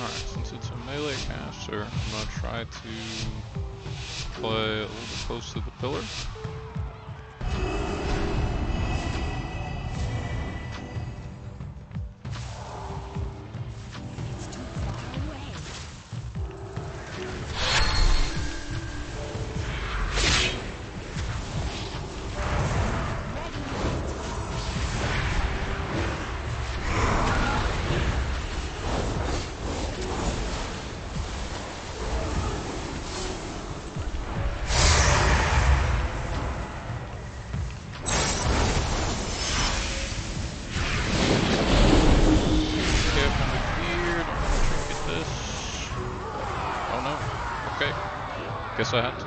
Alright, since it's a melee caster, I'm gonna try to play a little bit close to the pillar. Guess I had to.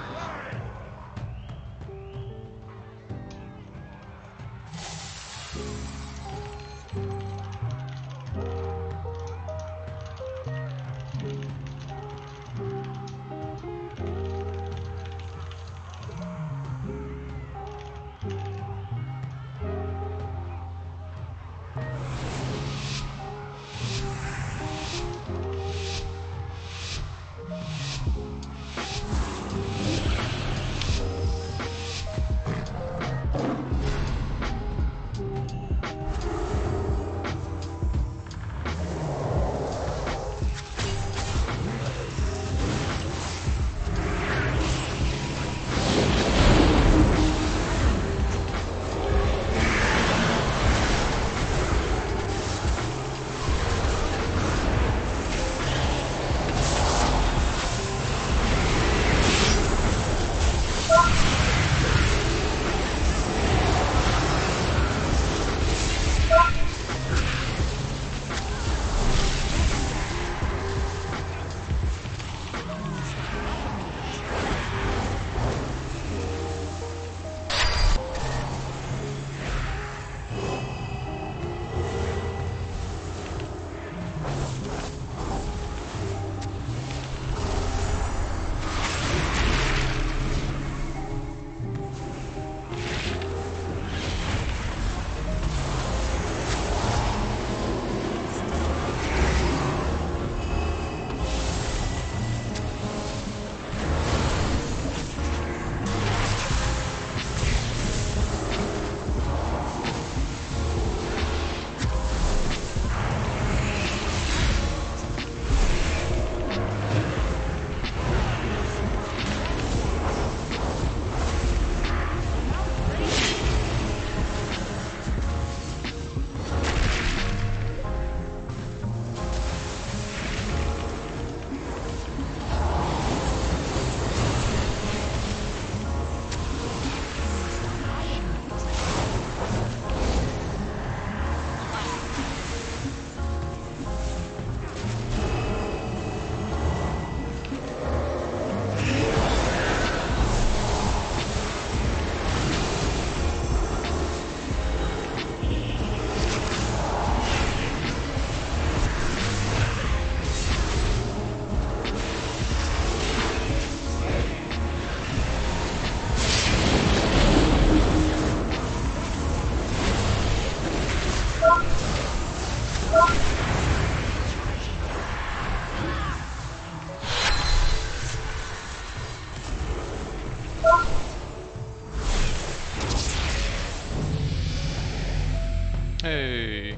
Hey,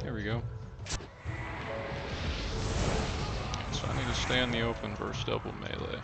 there we go. So I need to stay in the open versus double melee.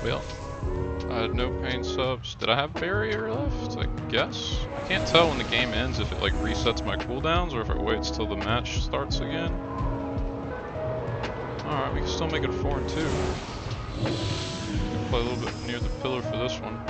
Well, I had no pain subs. Did I have barrier left? I guess. I can't tell when the game ends if it like resets my cooldowns or if it waits till the match starts again. Alright, we can still make it a 4 and 2. We can play a little bit near the pillar for this one.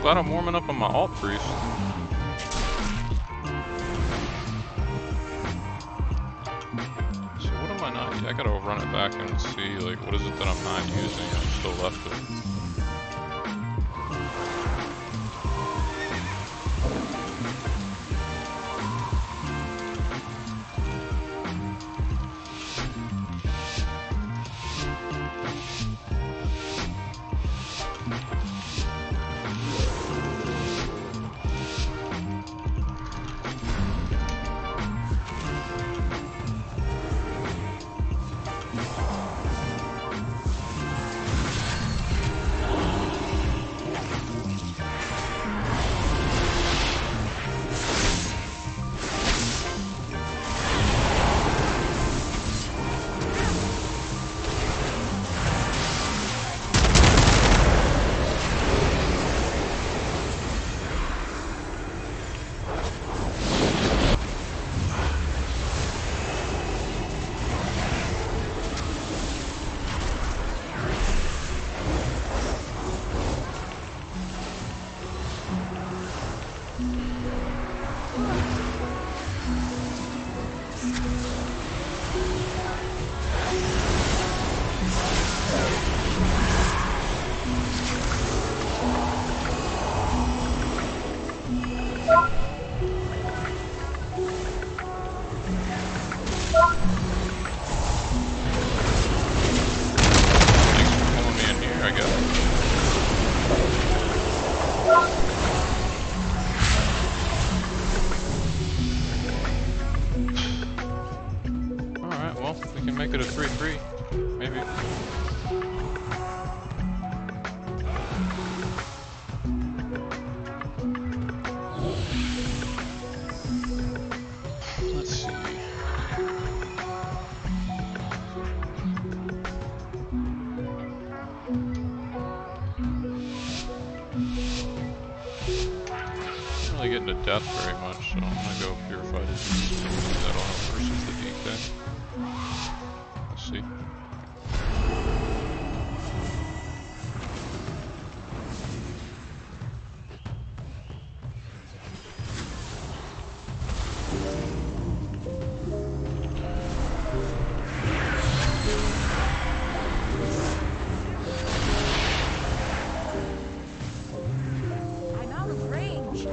Glad I'm warming up on my alt priest. So what am I not? I gotta run it back and see like what is it that I'm not using? I'm still left it. really getting to death very much, so I'm gonna go Purified Disease. That'll help versus the DK. Let's see. I'm out of range.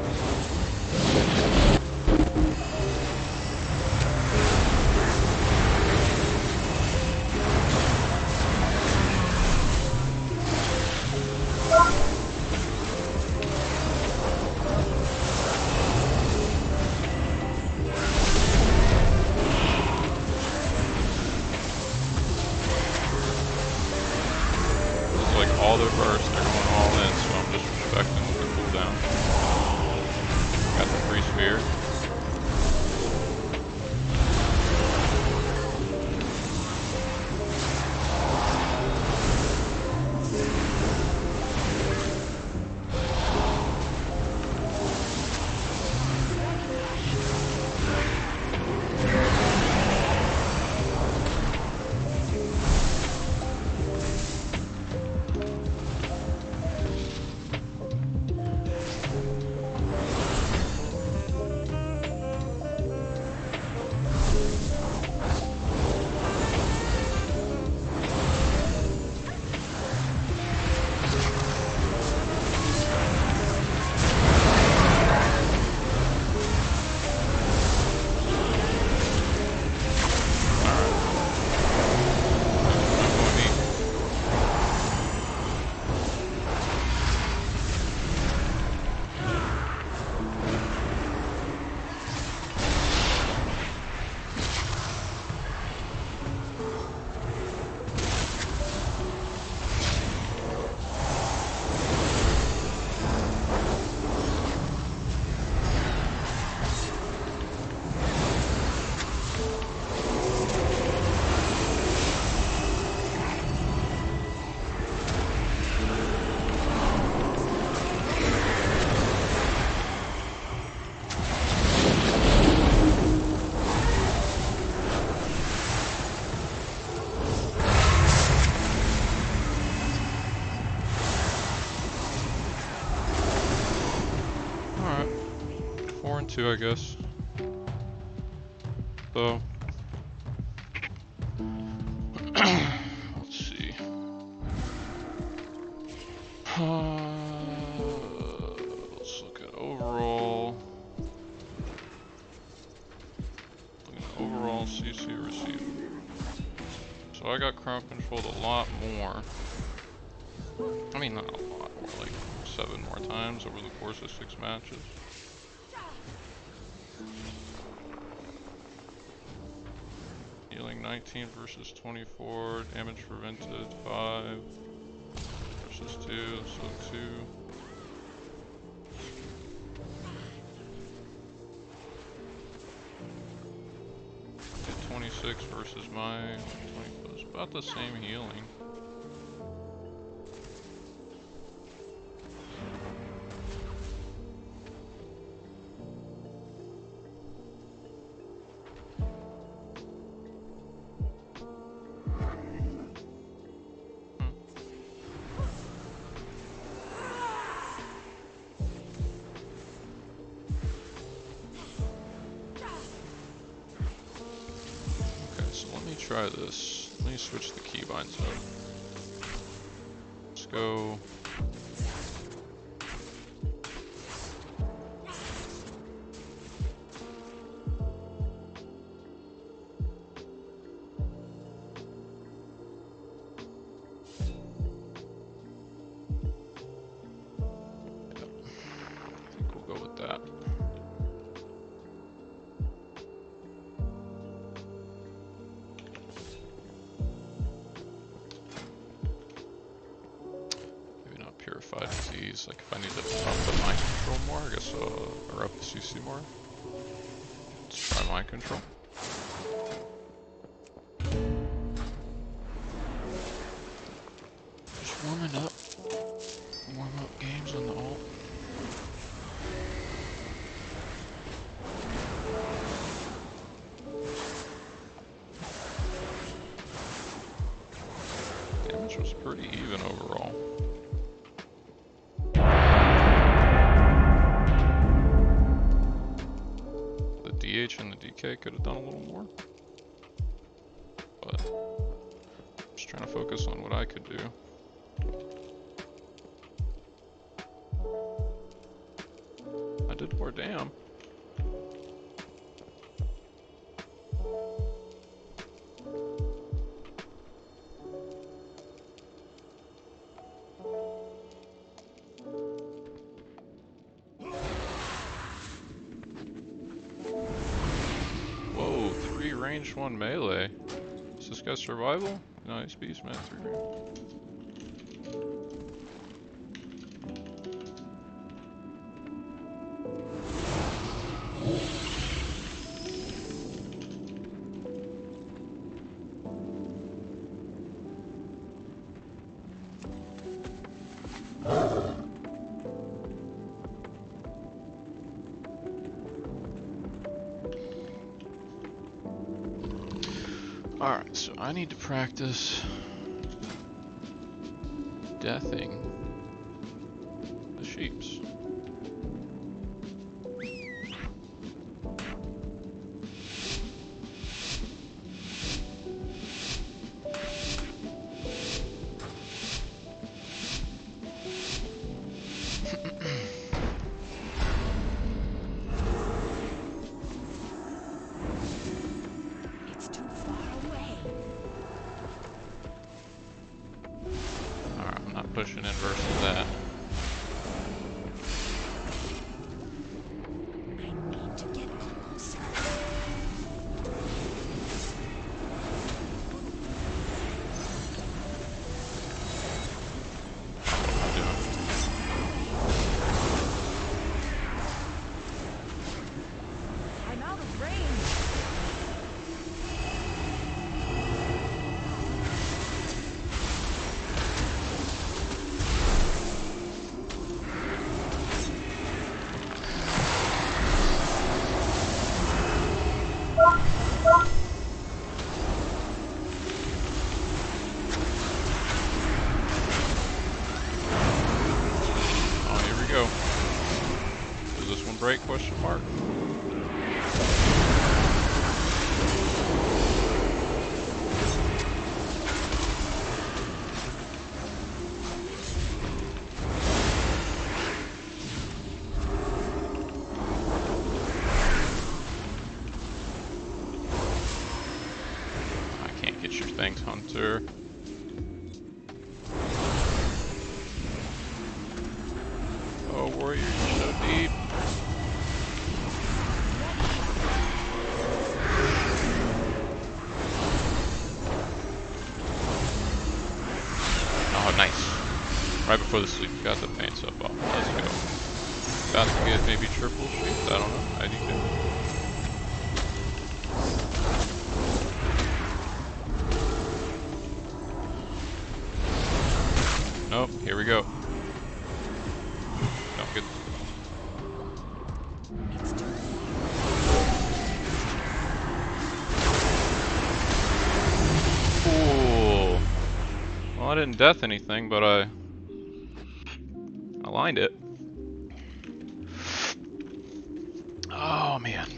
Like all their bursts, they're going all in, so I'm just respecting the cooldown. Got the free sphere. Alright. 4 and 2, I guess. So. Let's see. Let's look at overall. Look at overall CC received. So I got crowd controlled a lot more. I mean, not a lot more, like 7 more times over the course of 6 matches. Healing 19 versus 24, damage prevented 5 versus 2, so 2. Did 26 versus my 20, it's about the same healing. Try this. Let me switch the keybinds up. Let's go. I think we'll go with that. Purified Disease, like if I need to up the mind control more, I guess or up the CC more. Let's try mind control. Just warming up. Warm up games on the alt. match was pretty even overall. The DH and the DK could have done a little more, but I'm just trying to focus on what I could do. I did more damn. Whoa, 3 ranged, 1 melee. Is this guy survival? Nice beast, man. 3 range. Alright, so I need to practice deathing the sheeps. It's too far away. Alright, I'm not pushing in versus that. I need to get closer. What am I doing? I'm out of range. Oh, here we go. Does this one break? Question mark. I can't get your things, Hunter. Oh, warrior, you're so deep. Oh, nice. Right before the sleep, got the paints up. Oh, let's go. About to get maybe triple sheets. I don't know. I think nope, here we go. Don't get. It's too Cool. Well, I didn't death anything, but I lined it. Oh man.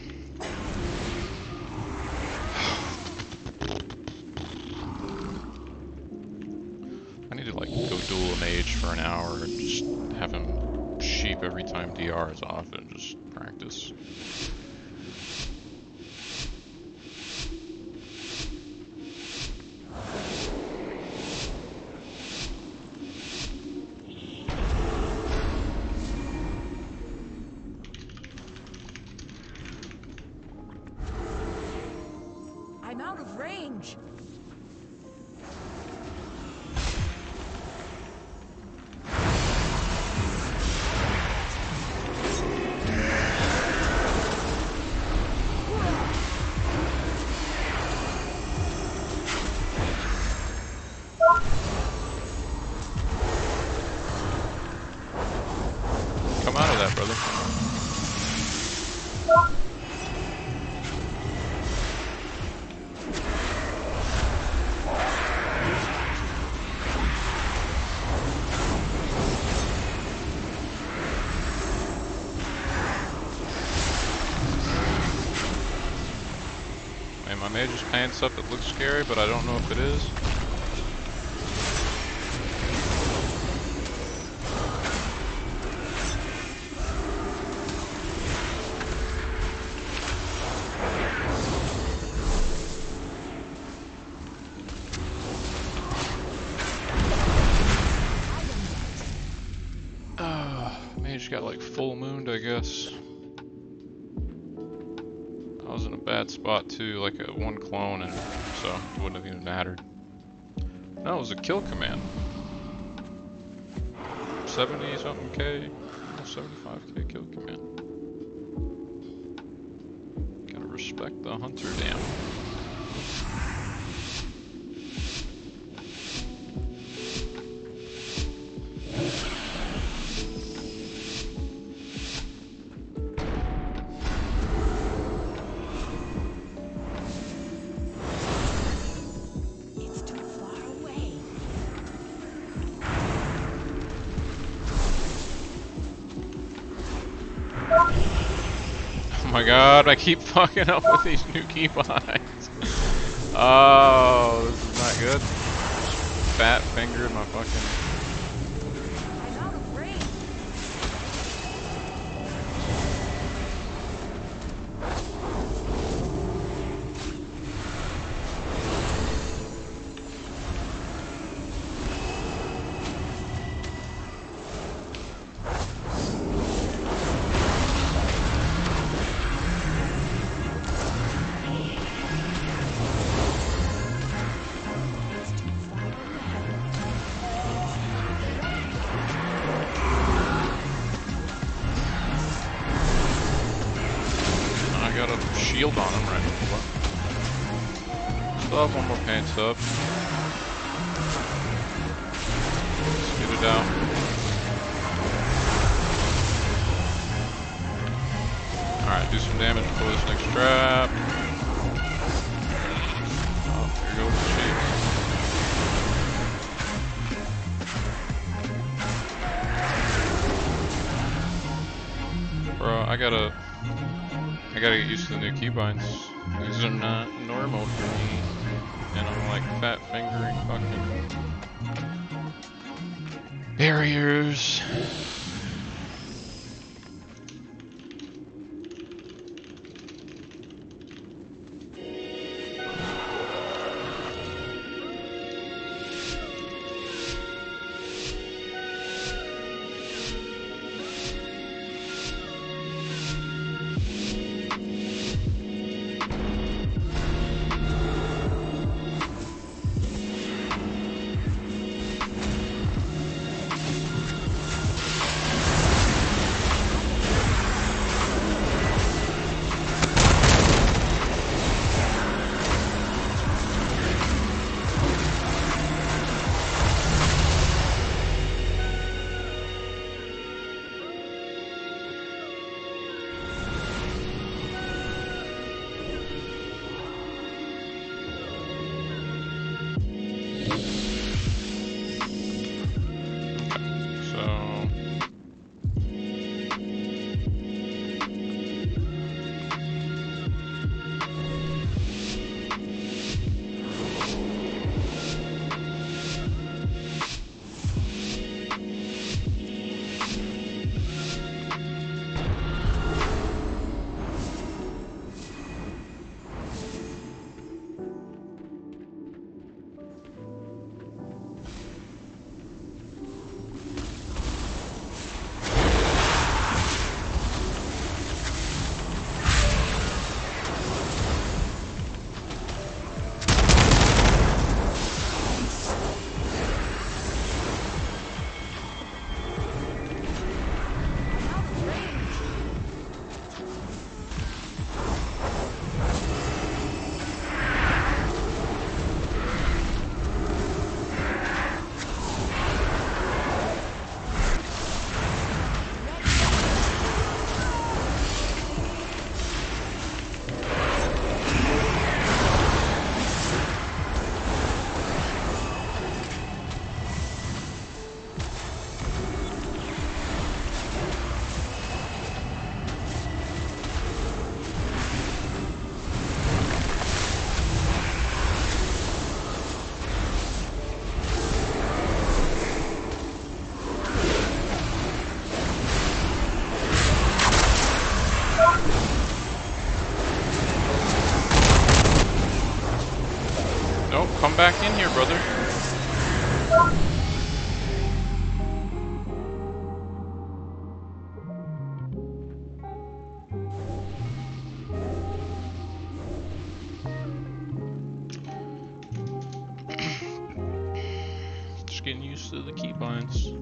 I need to like go duel a mage for an hour and just have him sheep every time DR is off and just practice. I'm out of range. Come out of that, brother. My mage is painting stuff that looks scary, but I don't know if it is. Mage got like full mooned, I guess. I was in a bad spot too, like a one clone, and so it wouldn't have even mattered. No, it was a kill command. 70 something K, almost 75K kill command. Gotta respect the hunter, damn. Oh my god, I keep fucking up with these new keybinds. Oh, this is not good. Fat fingered my fucking... I'm out of range. I got a shield on him right now. Still have one more paint sub. Let's get it out. Alright, do some damage before this next trap. Oh, here goes the sheep. Bro, I gotta get used to the new keybinds. These are not normal for me. And I'm like fat fingering fucking barriers. come back in here, brother. Just getting used to the keybinds.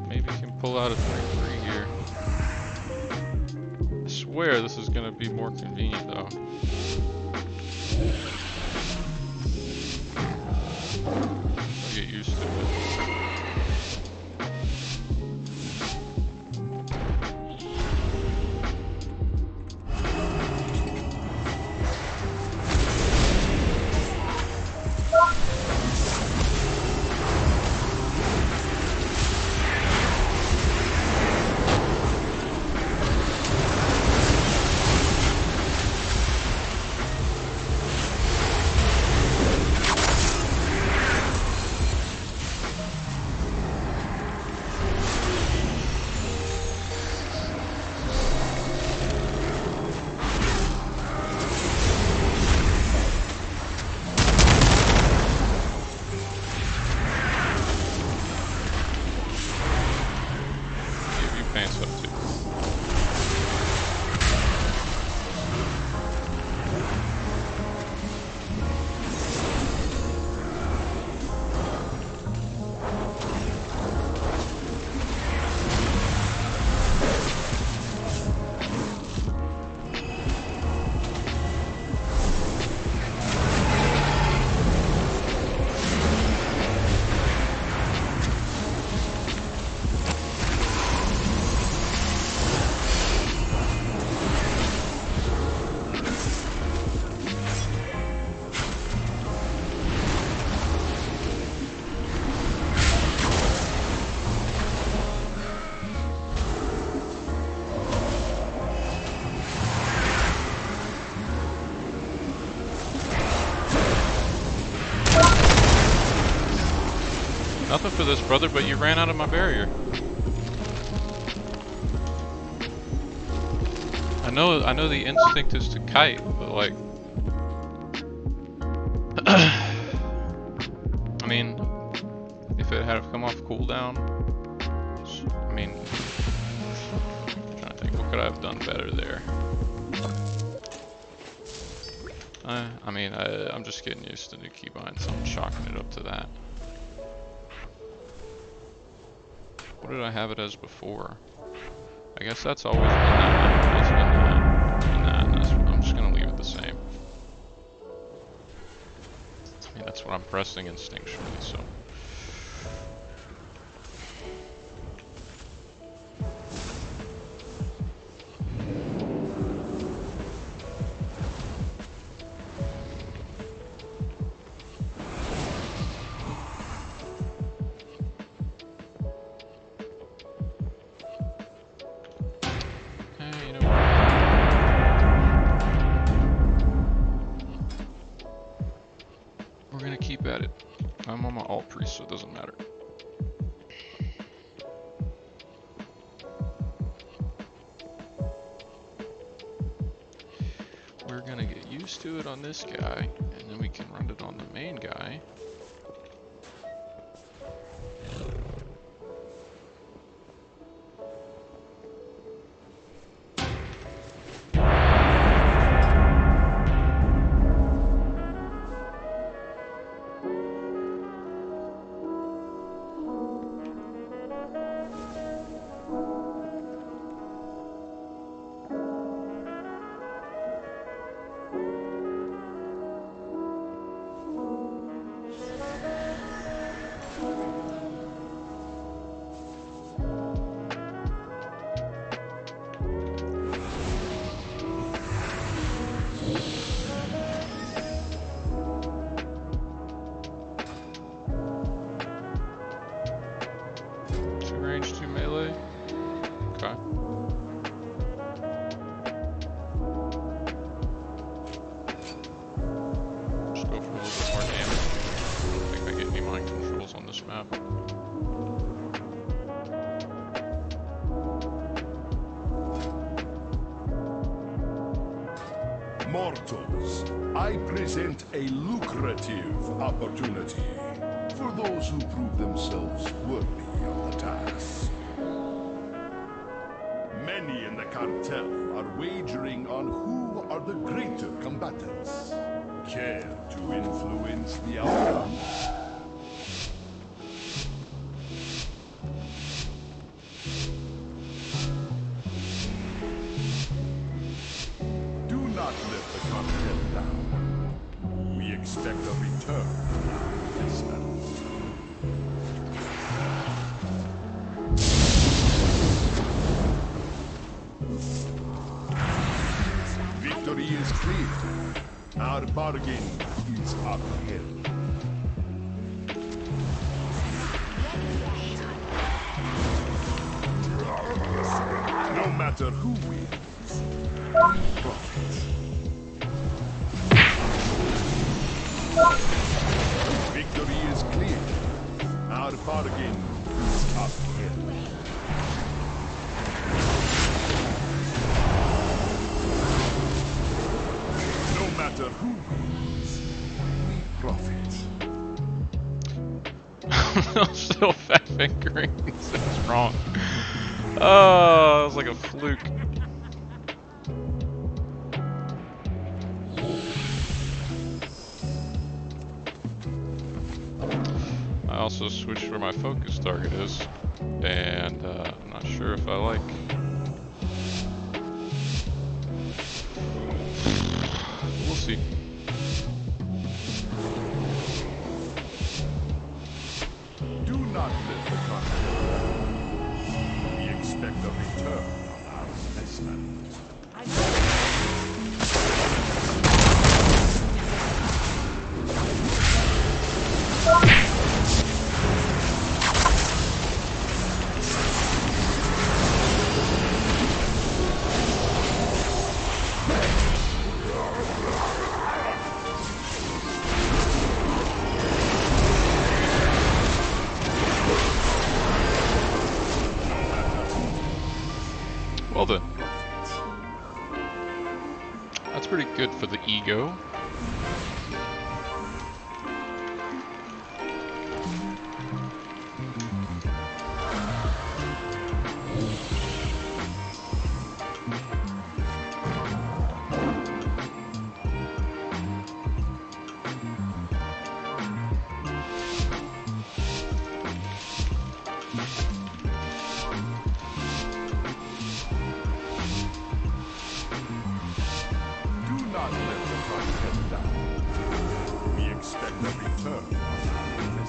Maybe I can pull out a 3-3 here. I swear this is gonna be more convenient though. I'll get used to it. Pants up too. Nothing for this, brother, but you ran out of my barrier. I know the instinct is to kite, but like I mean, if it had come off cooldown, I mean, I'm trying to think, what could I have done better there? I mean, I'm just getting used to new keybinds, so I'm chalking it up to that. What did I have it as before? I guess that's always been that. It's been that, and that, and that's, I'm just gonna leave it the same. I mean, that's what I'm pressing instinctually, so. We're gonna keep at it. I'm on my alt priest, so it doesn't matter. We're gonna get used to it on this guy, and then we can run it on the main guy. Mortals, I present a lucrative opportunity for those who prove themselves worthy of the task. Many in the cartel are wagering on who are the greater combatants. Care to influence the outcome? Do not let the cartel down. We expect a return on this battle. Victory is clear. Our bargain is upheld. No matter who wins, we profit. Victory is clear. Our bargain is upheld. No matter who wins, we profit. I'm still fat fingering. It's wrong. Oh, that was like a fluke. I also switched where my focus target is, and I'm not sure if I like. We'll see. Do not let the cartel down. We expect a return on our investment. Well then. That's pretty good for the ego.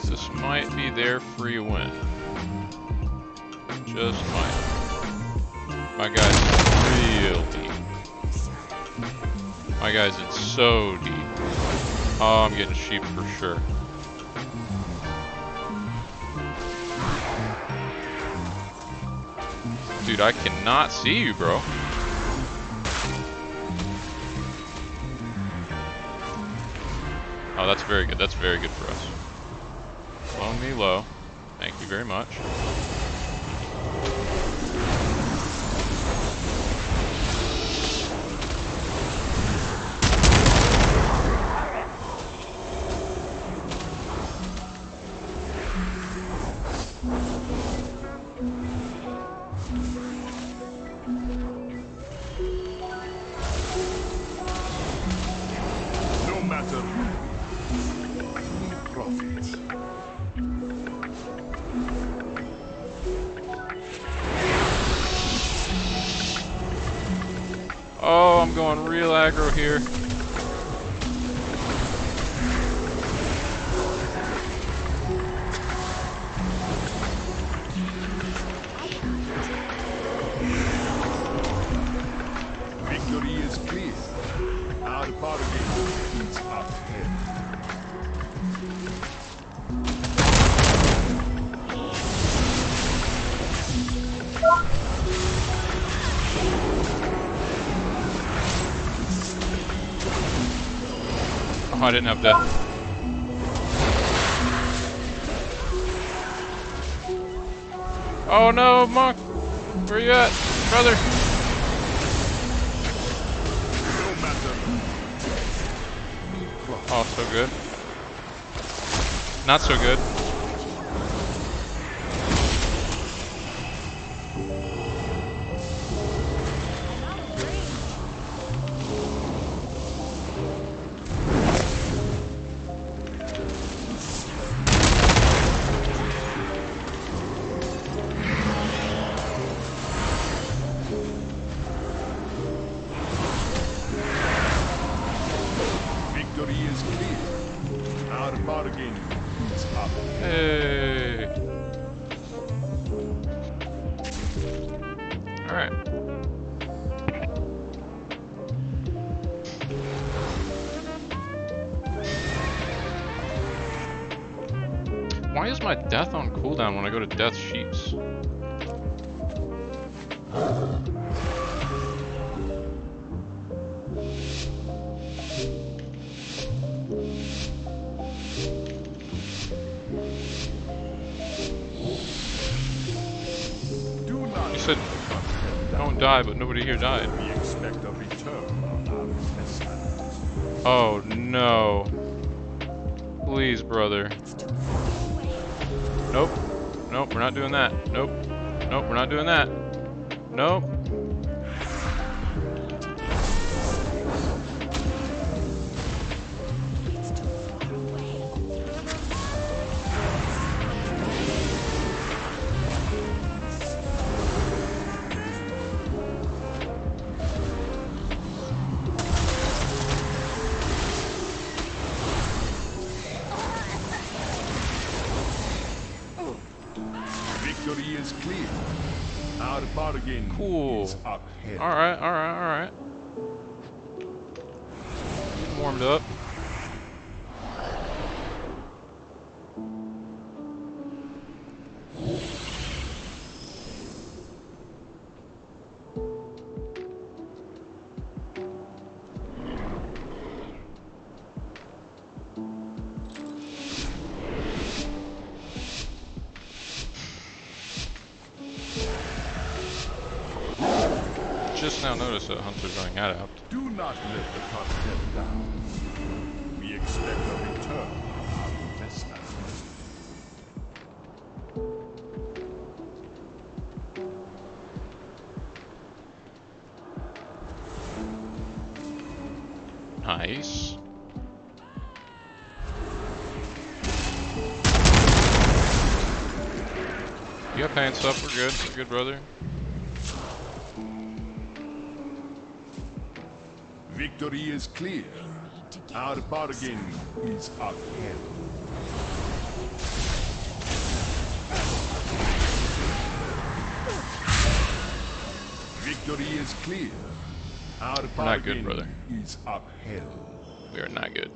This might be their free win. Just might. My guy's real deep. My guy's in so deep. Oh, I'm getting sheep for sure. Dude, I cannot see you, bro. Oh, that's very good. That's very good for us. Loan me low. Thank you very much. No matter who, we profit. Oh, I'm going real aggro here. Victory is clear. Our bargain is upheld. Oh, I didn't have death. Oh no, Monk! Where you at, brother? No matter who, clock. Oh, so good. Not so good. I'm out of range. Victory is clear. Our bargain is up. Hey. All right. Why is my death on cooldown when I go to death sheets? Do not You said let the continent down. don't die, but nobody here died. We expect a return on our investment. Oh no. Please, brother. It's too far away. Nope. Nope, we're not doing that. Nope. Nope, we're not doing that. Nope. It's too far away. Victory is clear. Our bargain Cool. is upheld. Alright, alright, alright. Warmed up. Just now noticed that Hunter's running adept. Do not let the continent down. We expect a return on our investment. Nice. You got pants up, we're good. We're good, brother. Victory is clear. Our bargain is upheld. Victory is clear. Our We're not good, bargain brother. is upheld. We are not good.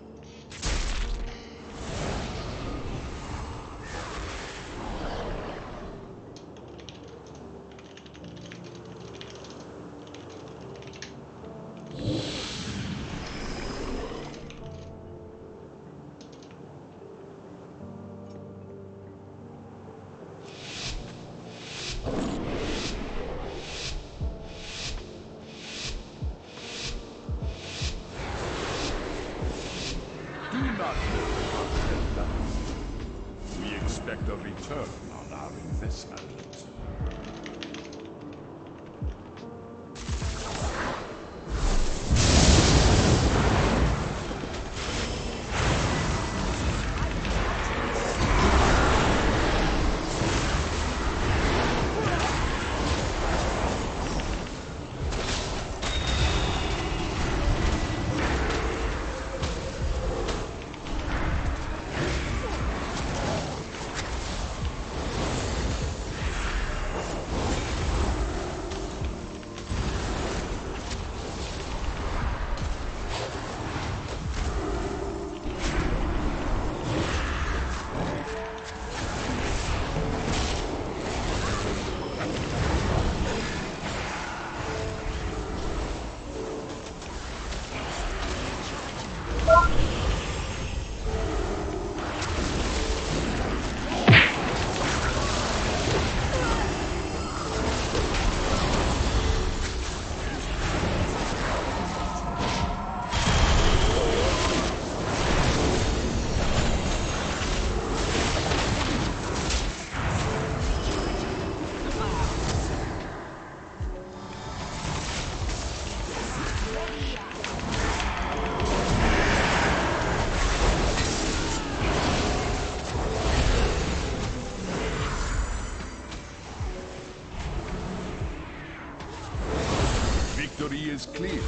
is clear.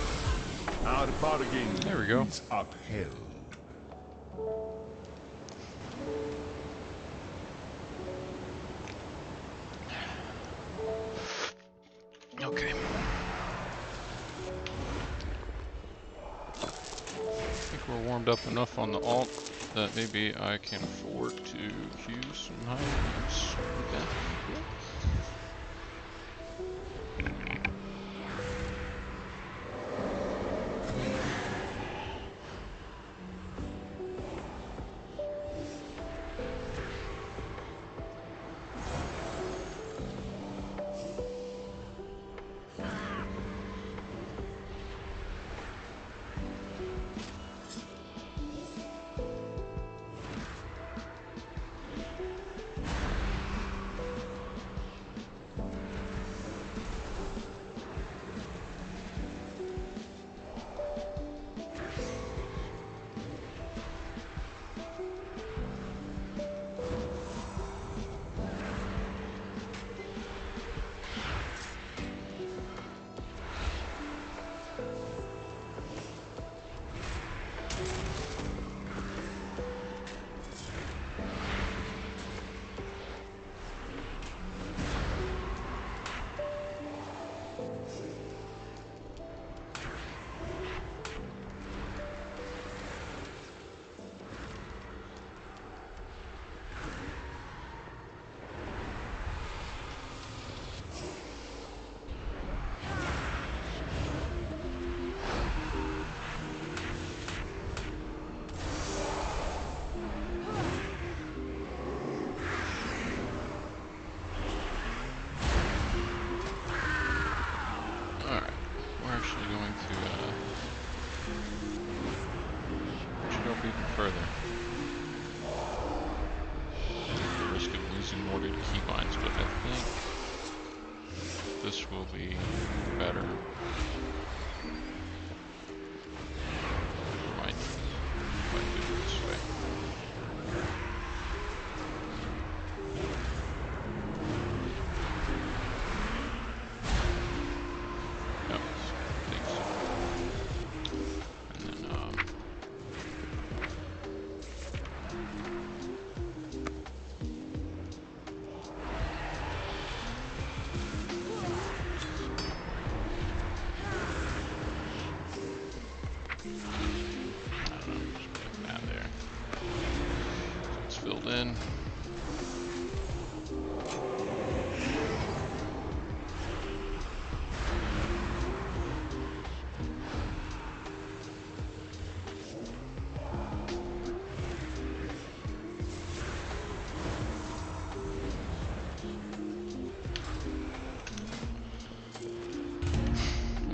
Our bargain There we go. is upheld. Okay. I think we're warmed up enough on the alt that maybe I can afford to queue some high. Further. The risk of losing more due to keybinds, but I think this will be better. Might do it this way. Yep, I think so. And then filled in.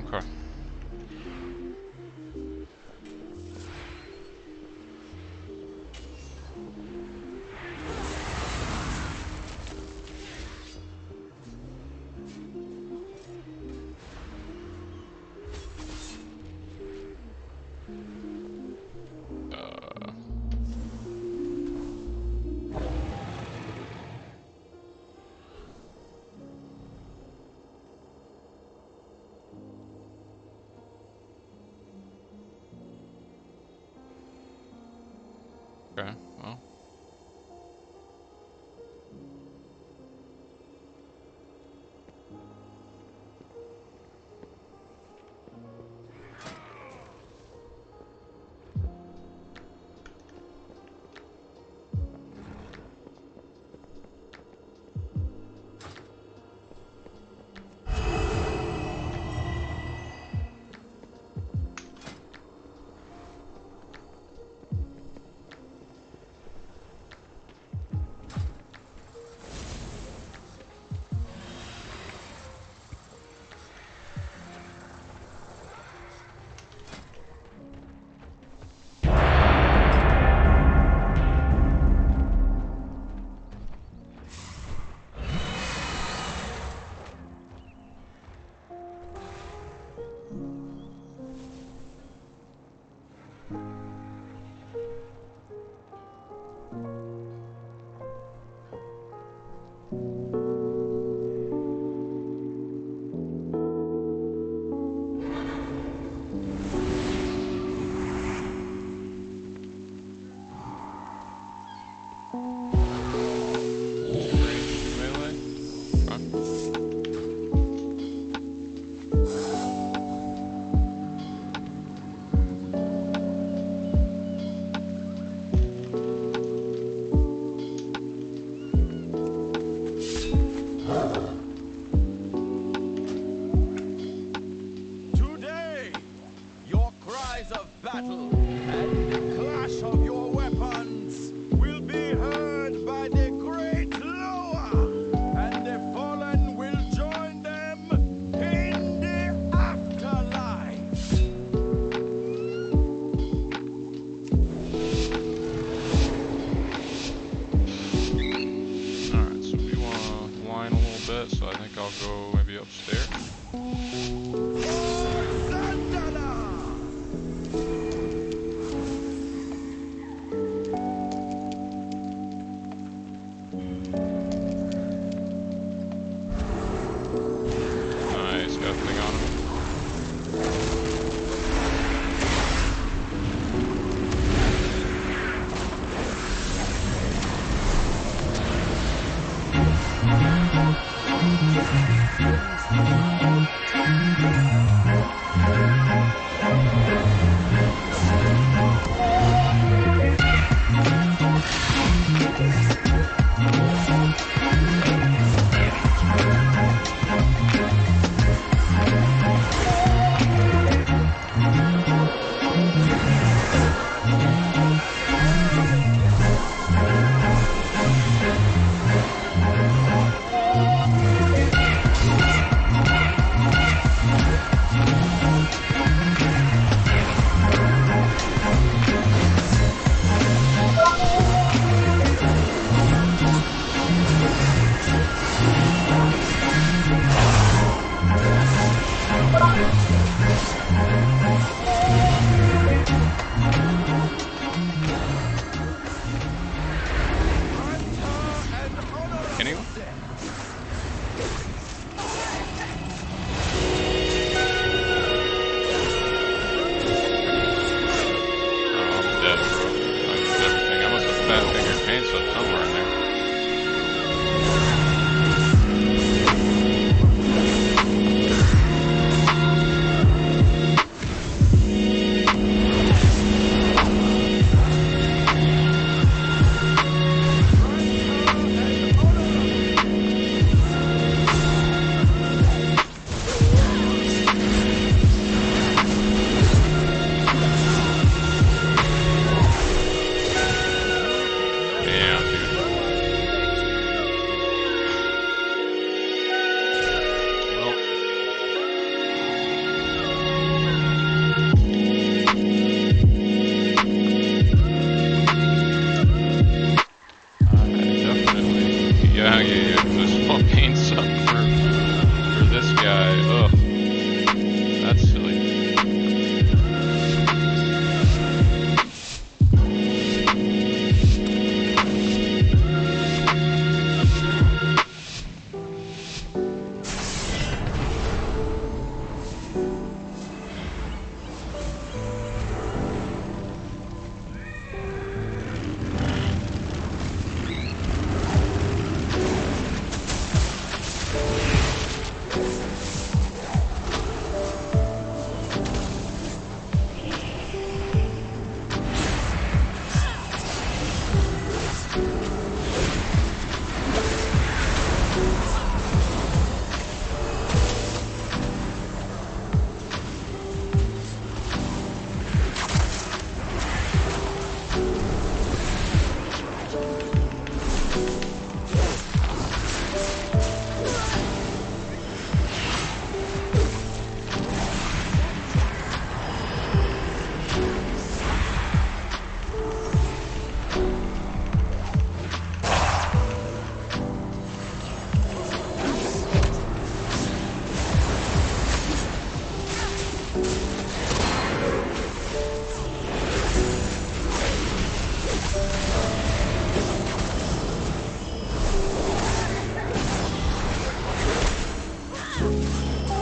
Okay. Okay, well. deafening on him. Can you? Oh, I'm dead, bro. I used everything. I must have fat fingered paint somewhere in there. Damn, dude. Well. Definitely. Yeah. This small paint suck for this guy. Ugh. That's silly.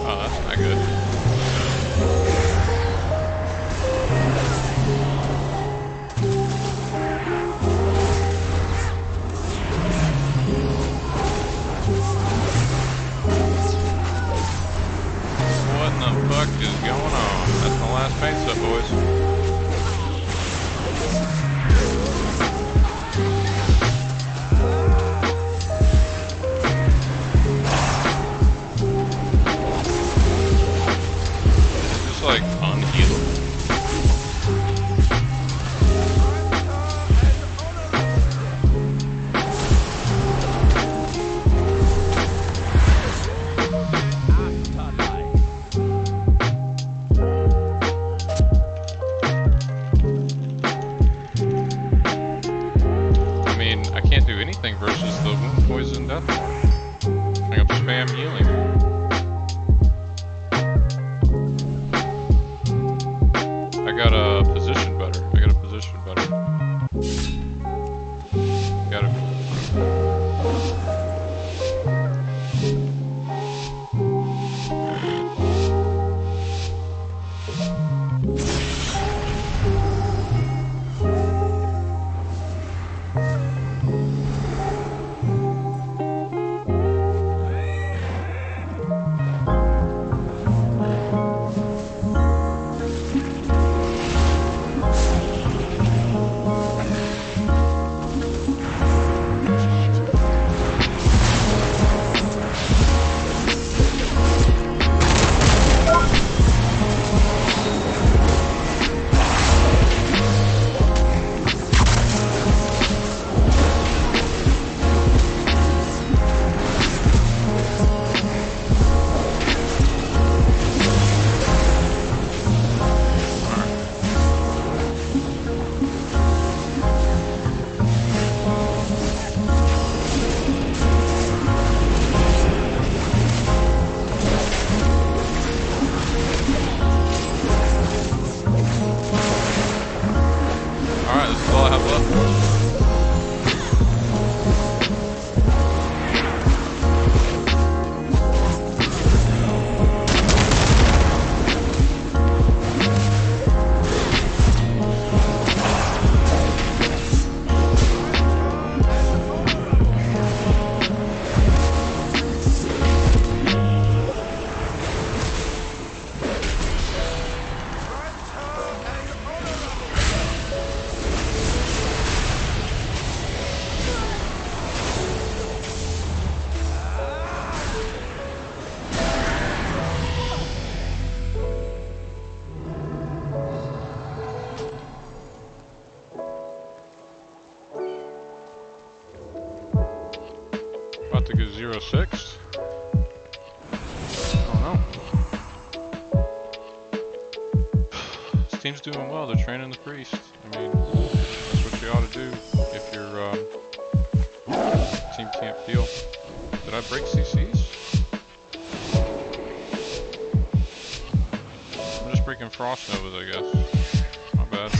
Oh, that's not good. What in the fuck is going on? That's my last paint set, boys. Like unhealable. 06? I don't know. This team's doing well. They're training the priest. I mean, that's what you ought to do if your team can't peel. Did I break CCs? I'm just breaking Frost Novas, I guess. Not bad.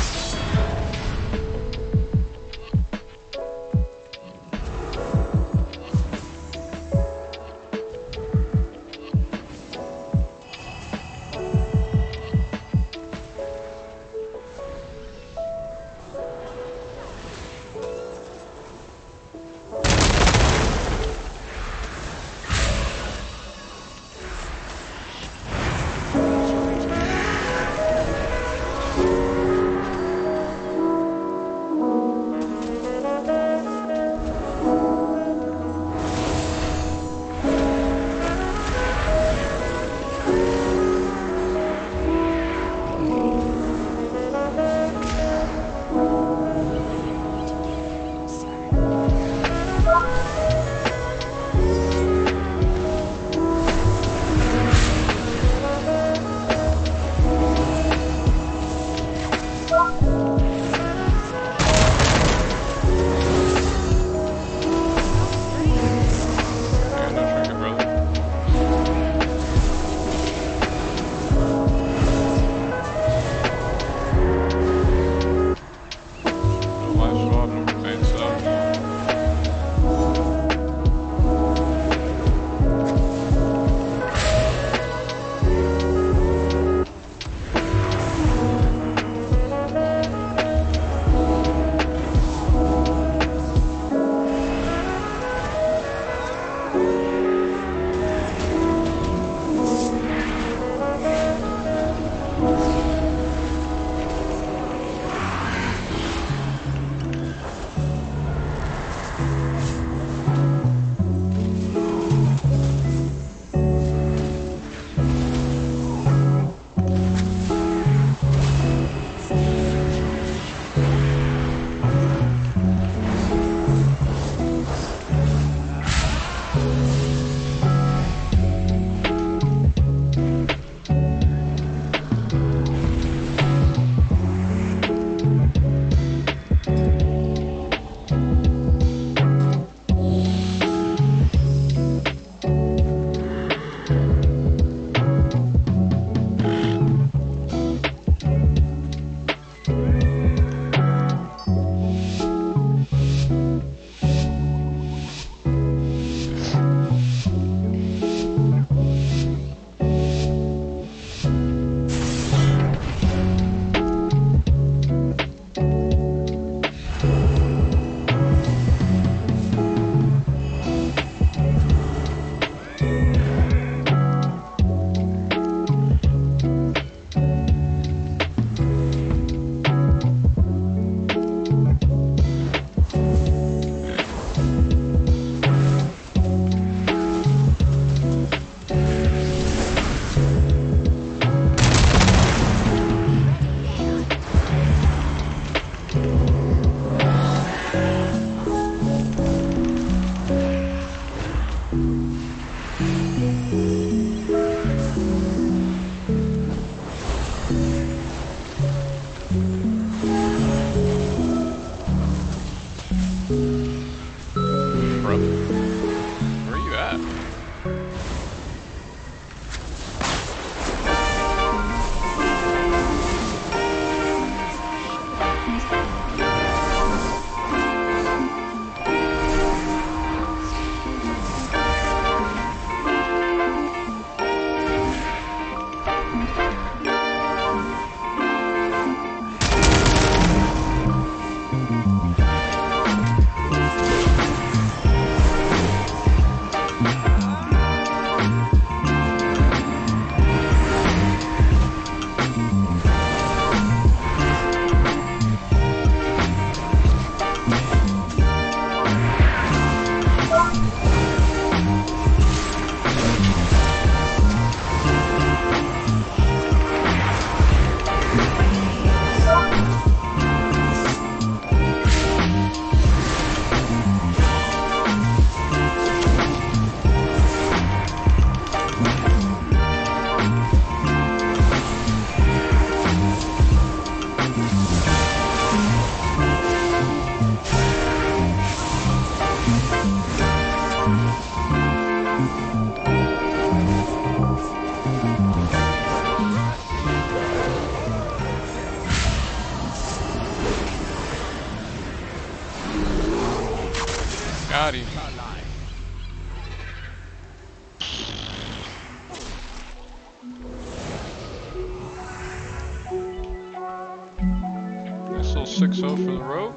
6-0 for the Rogue.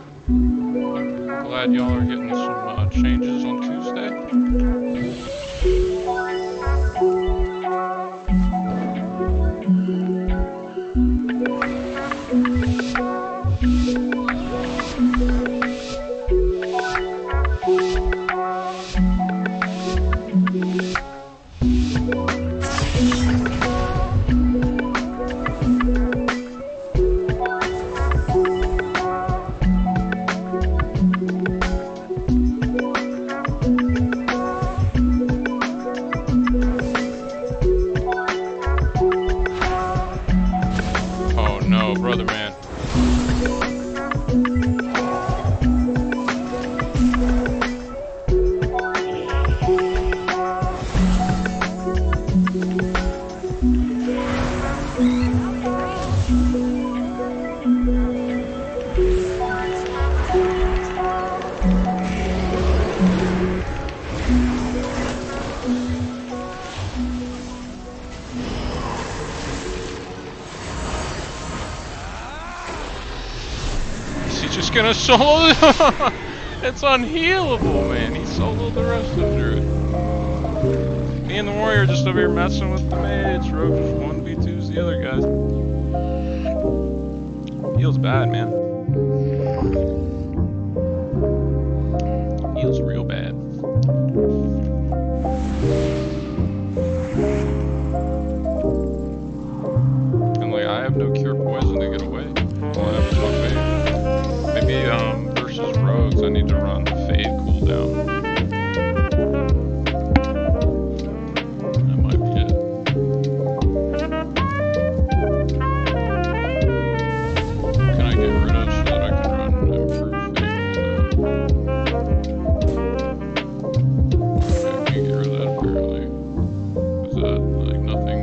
Glad y'all are getting some changes on Tuesday. Oh no, brother man. Is he just gonna solo? It's unhealable, man. He soloed the rest of Druid. Me and the warrior just over here messing with the mage. Rogue just 1v2s the other guys. Feels bad, man. Feels real bad. And like, I have no cure poison to get away. All I have is my fade. Maybe versus rogues, I need to run the fade cooldown. That might be it. What can I get rid of so that I can run improved fade cooldown? Okay, we can get rid of that apparently. Is that like nothing?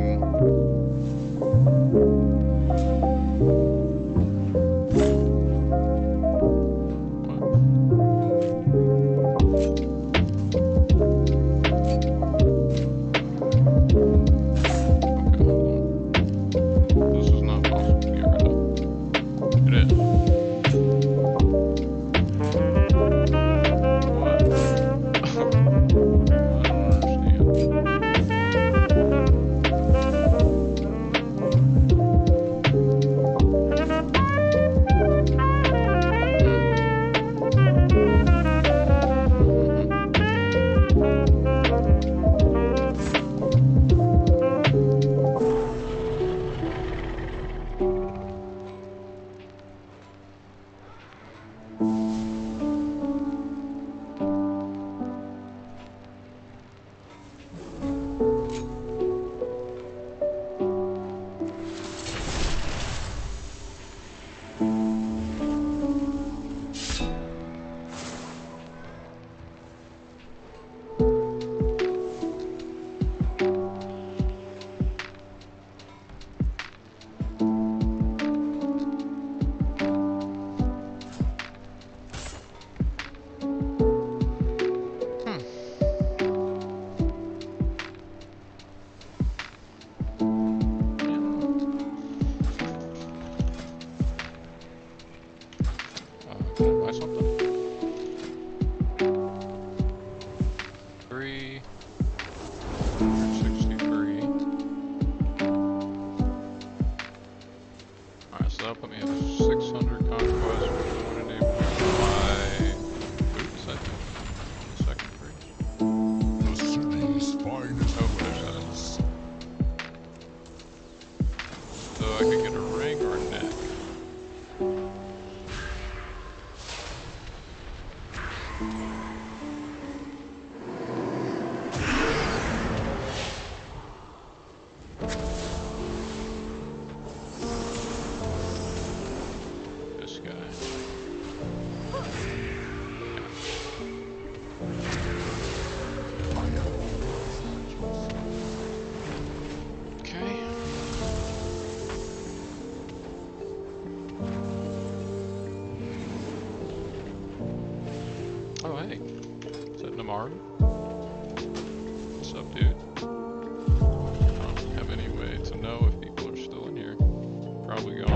Can I buy something? 363. Alright, so that'll put me at 600 conquest, which would enable me to buy boots, I think. The second free. The city's finest Oh, there's that. So I could get a ring or a neck. This guy. Okay. Oh, hey. Is that Namaru? What's up, dude? I don't have any way to know if people are still in here. Probably going.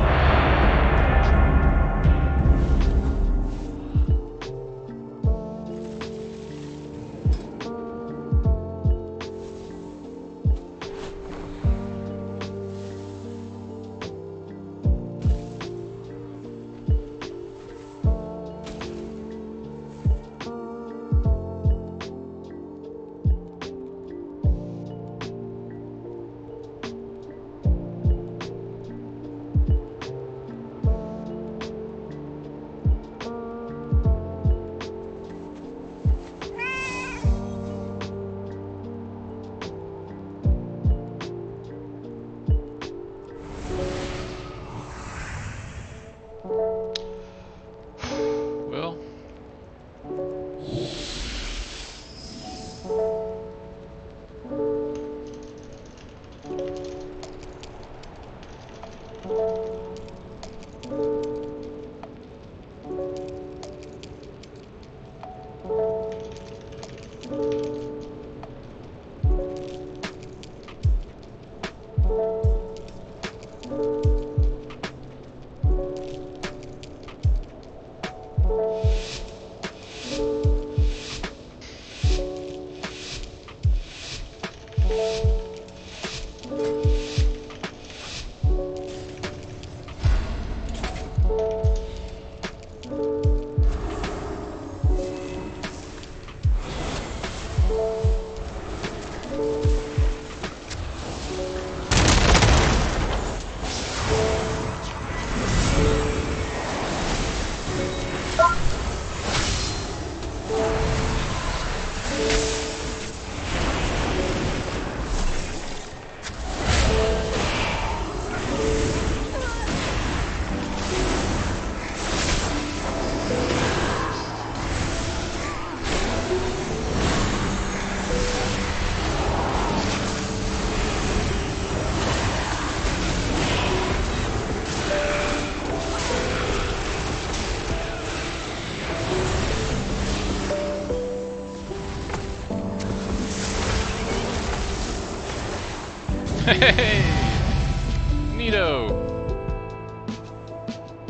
Hey! Neato!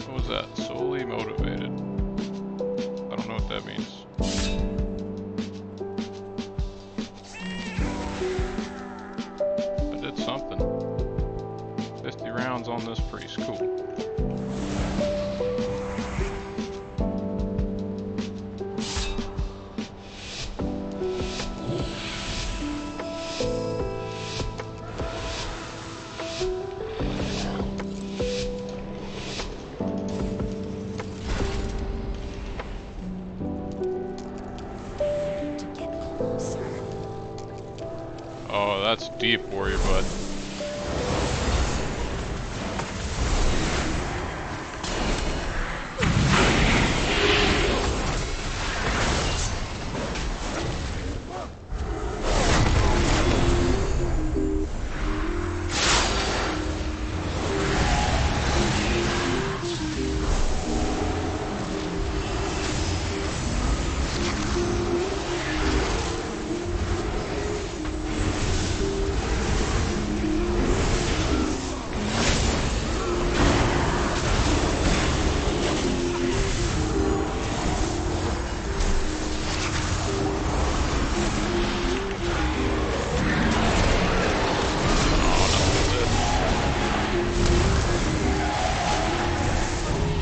What was that? Solely motivated. I don't know what that means. I did something. 50 rounds on this priest. Cool. To get closer. Oh, that's deep, warrior bud.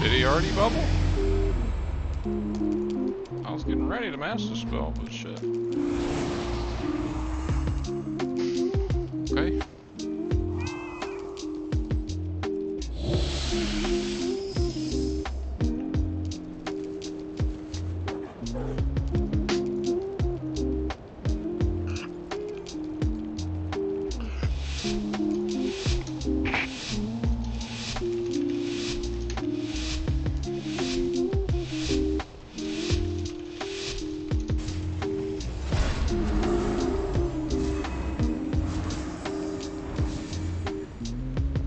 Did he already bubble? I was getting ready to master spell, but shit. Okay.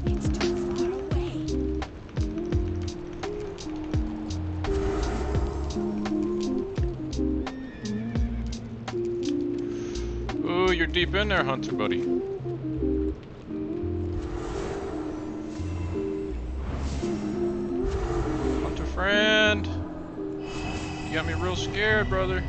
It's too far away. Ooh, you're deep in there, Hunter buddy. Hunter friend. You got me real scared, brother.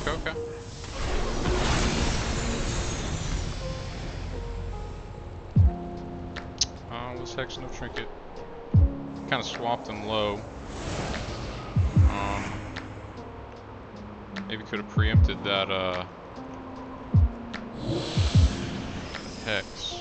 Okay. This hex no trinket. Kind of swapped him low. Maybe could have preempted that hex.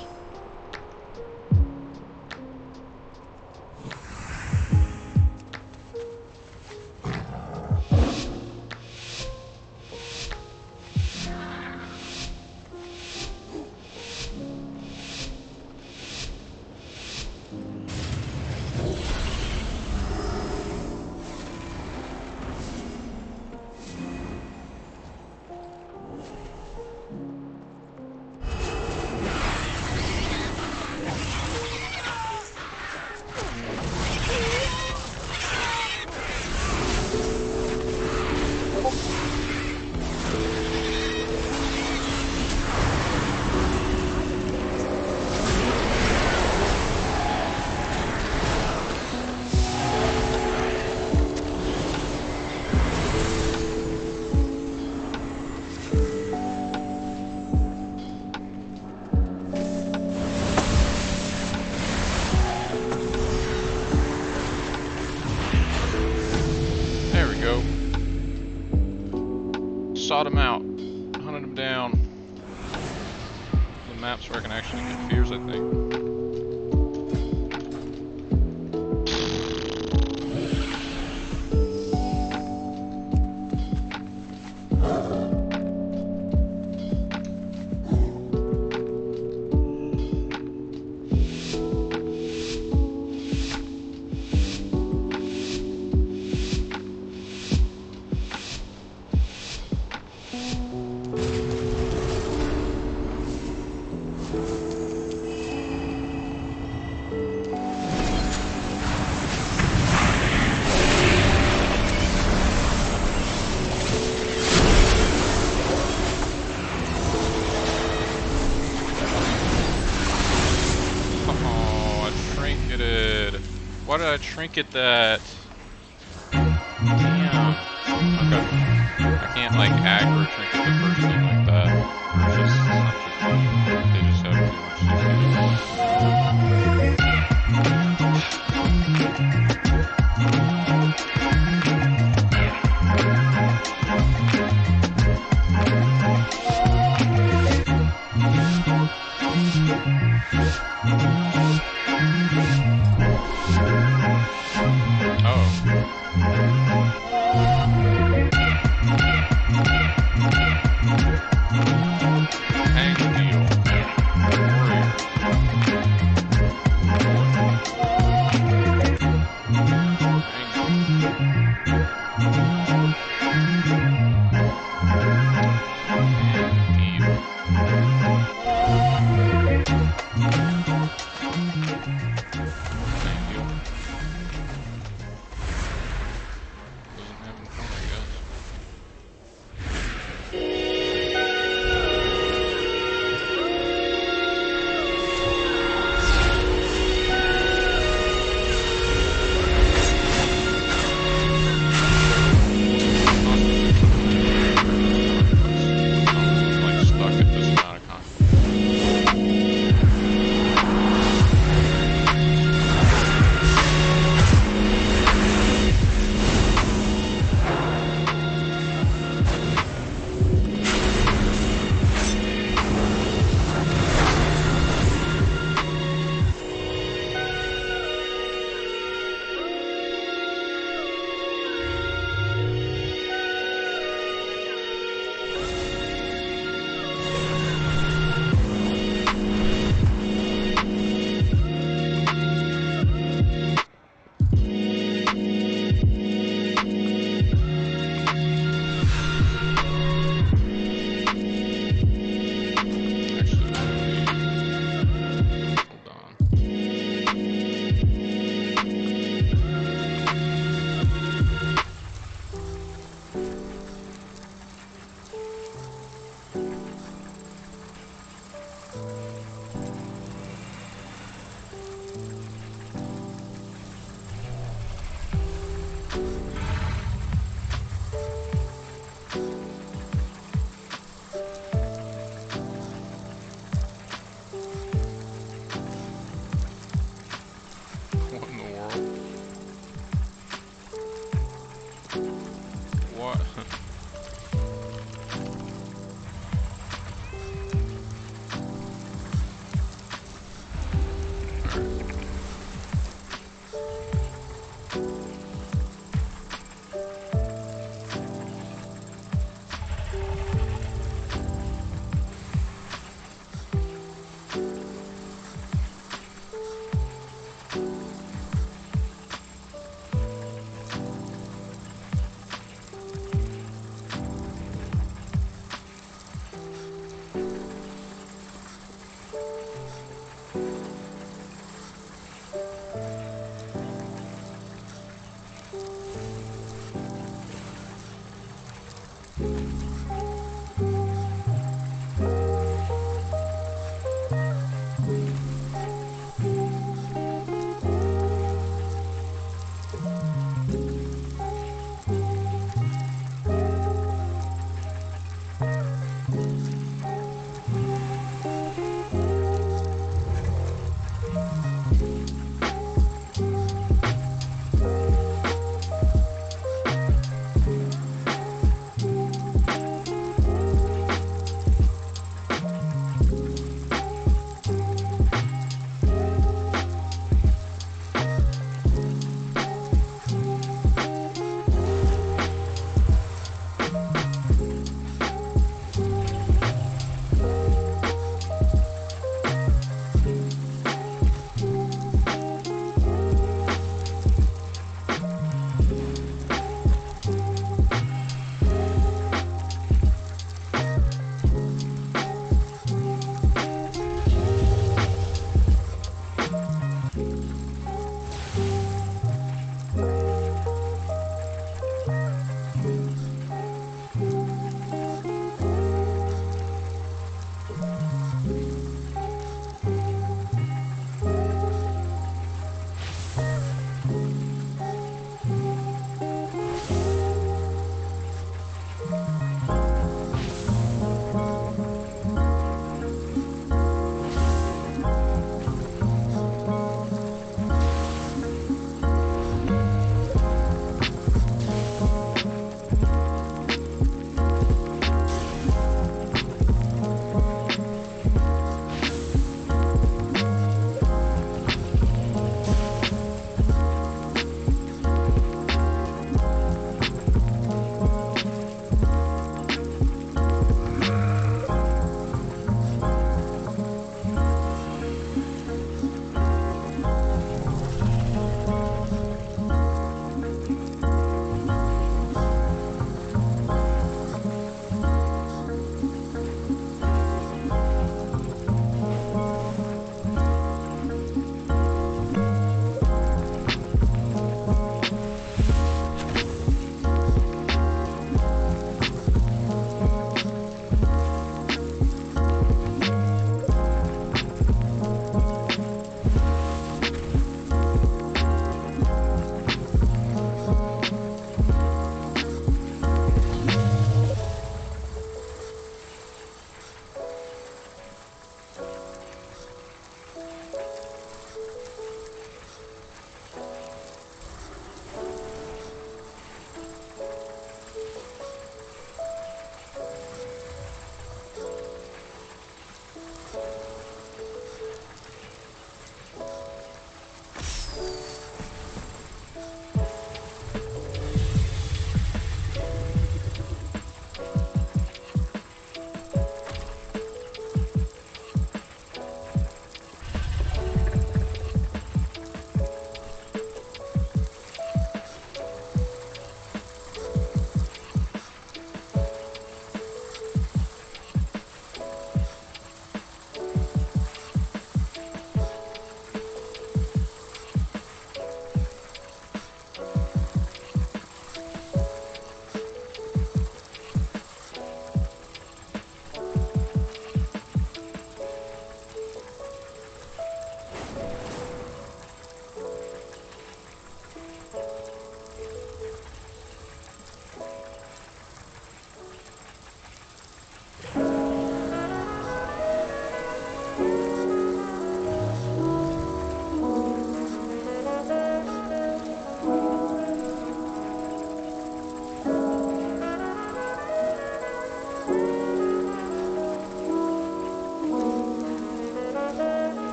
Sought him out, hunted him down. The maps where I can actually get fears, I think. Why did I trinket that? Damn. Okay. I can't like aggro trinket the first thing like that. It's just not too fun. They just have too Wasn't having fun, I guess.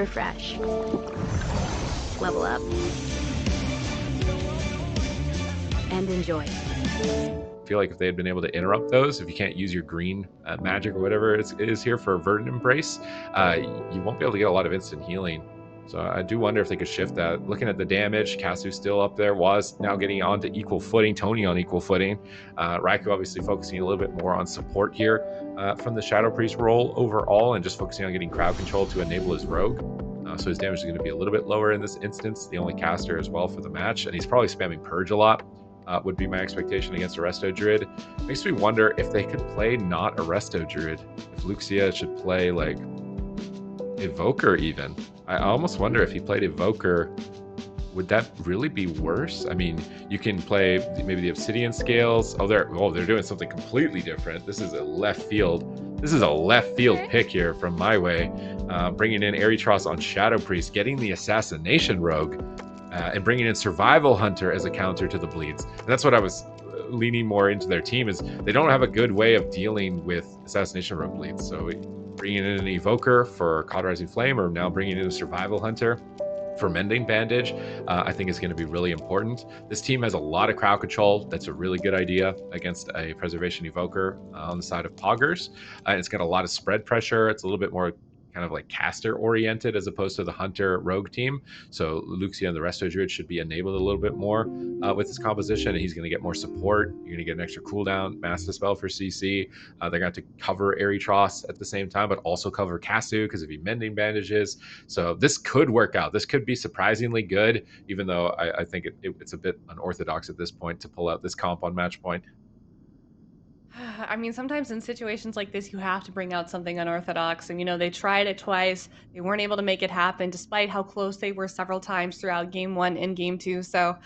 refresh, level up, and enjoy. I feel like if they had been able to interrupt those, if you can't use your green magic or whatever it is here for Verdant Embrace, you won't be able to get a lot of instant healing. So I do wonder if they could shift that. Looking at the damage, Kasu's still up there. Was now getting onto equal footing. Tony on equal footing. Raikou obviously focusing a little bit more on support here from the Shadow Priest role overall, and just focusing on getting crowd control to enable his rogue. So his damage is going to be a little bit lower in this instance. The only caster as well for the match, and he's probably spamming Purge a lot. Would be my expectation against Arresto Druid. Makes me wonder if they could play not Arresto Druid. If Luxia should play like Evoker even. I almost wonder if he played Evoker, would that really be worse? I mean, you can play maybe the Obsidian Scales. Oh, they're doing something completely different. This is a left field. This is a left field pick here from my way. Bringing in Erytros on Shadow Priest, getting the Assassination Rogue. And bringing in Survival Hunter as a counter to the bleeds. And that's what I was leaning more into their team, is they don't have a good way of dealing with Assassination Rogue bleeds. So bringing in an Evoker for Cauterizing Flame, or now bringing in a Survival Hunter for Mending Bandage, I think is going to be really important. This team has a lot of crowd control. That's a really good idea against a Preservation Evoker on the side of Poggers. It's got a lot of spread pressure. It's a little bit more kind of like caster oriented as opposed to the hunter rogue team. So Luxia and the Resto Druid should be enabled a little bit more with his composition, and he's going to get more support. You're going to get an extra cooldown, Mass Dispel for CC. They're going to cover Erytros at the same time, but also cover Kasu because of the mending bandages. So this could work out. This could be surprisingly good, even though I think it's a bit unorthodox at this point to pull out this comp on match point. I mean, sometimes in situations like this, you have to bring out something unorthodox. And, they tried it twice. They weren't able to make it happen, despite how close they were several times throughout game 1 and game 2. So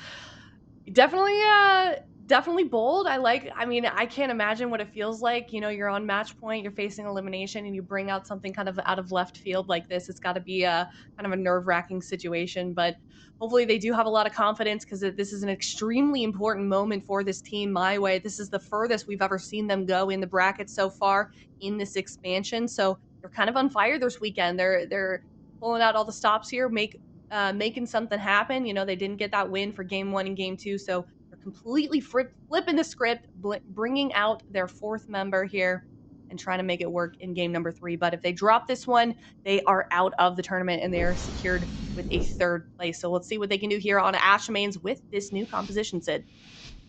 definitely bold. I can't imagine what it feels like. You're on match point, you're facing elimination, and you bring out something kind of out of left field like this. It's got to be a kind of a nerve-wracking situation, but hopefully they do have a lot of confidence, because this is an extremely important moment for this team. My way, this is the furthest we've ever seen them go in the bracket so far in this expansion. So they're kind of on fire this weekend. They're pulling out all the stops here, making something happen. They didn't get that win for game 1 and game 2, so they're completely flipping the script, bringing out their 4th member here and trying to make it work in game number 3. But if they drop this one, they are out of the tournament and they are secured with a 3rd place. So let's see what they can do here on Ashmanes with this new composition, Sid.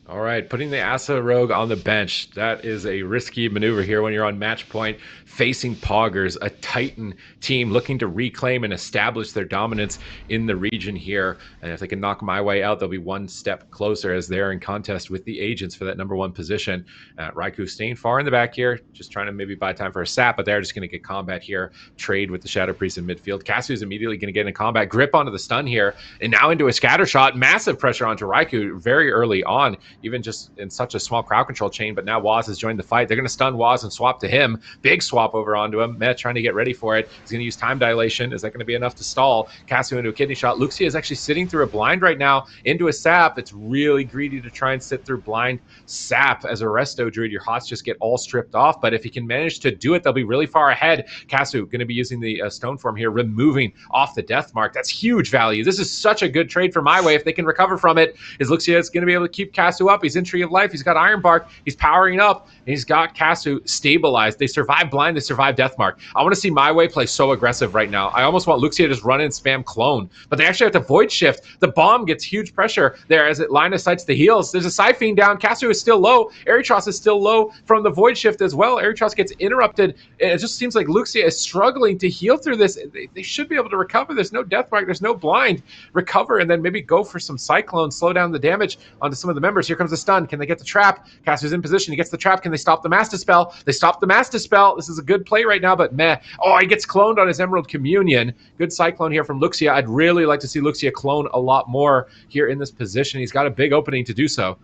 All right, putting the Asa Rogue on the bench. That is a risky maneuver here when you're on match point facing Poggers, a Titan team looking to reclaim and establish their dominance in the region here. And if they can knock my way out, they'll be one step closer as they're in contest with the Agents for that number 1 position. Raikou staying far in the back here, just trying to maybe buy time for a sap, but they're just going to get combat here. Trade with the Shadow Priest in midfield. Kasu's immediately going to get in combat. Grip onto the stun here, and now into a scatter shot. Massive pressure onto Raikou very early on, even just in such a small crowd control chain, but now Waz has joined the fight. They're going to stun Waz and swap to him. Big swap over onto him. Met trying to get ready for it. He's going to use time dilation. Is that going to be enough to stall Kasu into a kidney shot? Luxia is actually sitting through a blind right now into a sap. It's really greedy to try and sit through blind sap as a Resto Druid. Your hots just get all stripped off, but if he can manage to do it, they'll be really far ahead. Kasu going to be using the stone form here, removing off the death mark. That's huge value. This is such a good trade for my way. If they can recover from it, is Luxia is going to be able to keep Kasu up. He's in Tree of Life. He's got Iron Bark. He's powering up. And he's got Kasu stabilized. They survive blind. They survive Deathmark. I want to see my way play so aggressive right now. I almost want Luxia to just run and spam clone. But they actually have to Void Shift. The bomb gets huge pressure there as it line of sights the heals. There's a Side Fiend down. Kasu is still low. Erytros is still low from the Void Shift as well. Erytros gets interrupted. It just seems like Luxia is struggling to heal through this. They should be able to recover. There's no Deathmark. There's no blind. Recover and then maybe go for some Cyclone. Slow down the damage onto some of the members. Here comes the stun. Can they get the trap? Kasu's in position. He gets the trap. Can they stop the Mass Dispel? They stop the Mass Dispel. This is a good play right now, but meh. Oh, he gets cloned on his Emerald Communion. Good Cyclone here from Luxia. I'd really like to see Luxia clone a lot more here in this position. He's got a big opening to do so.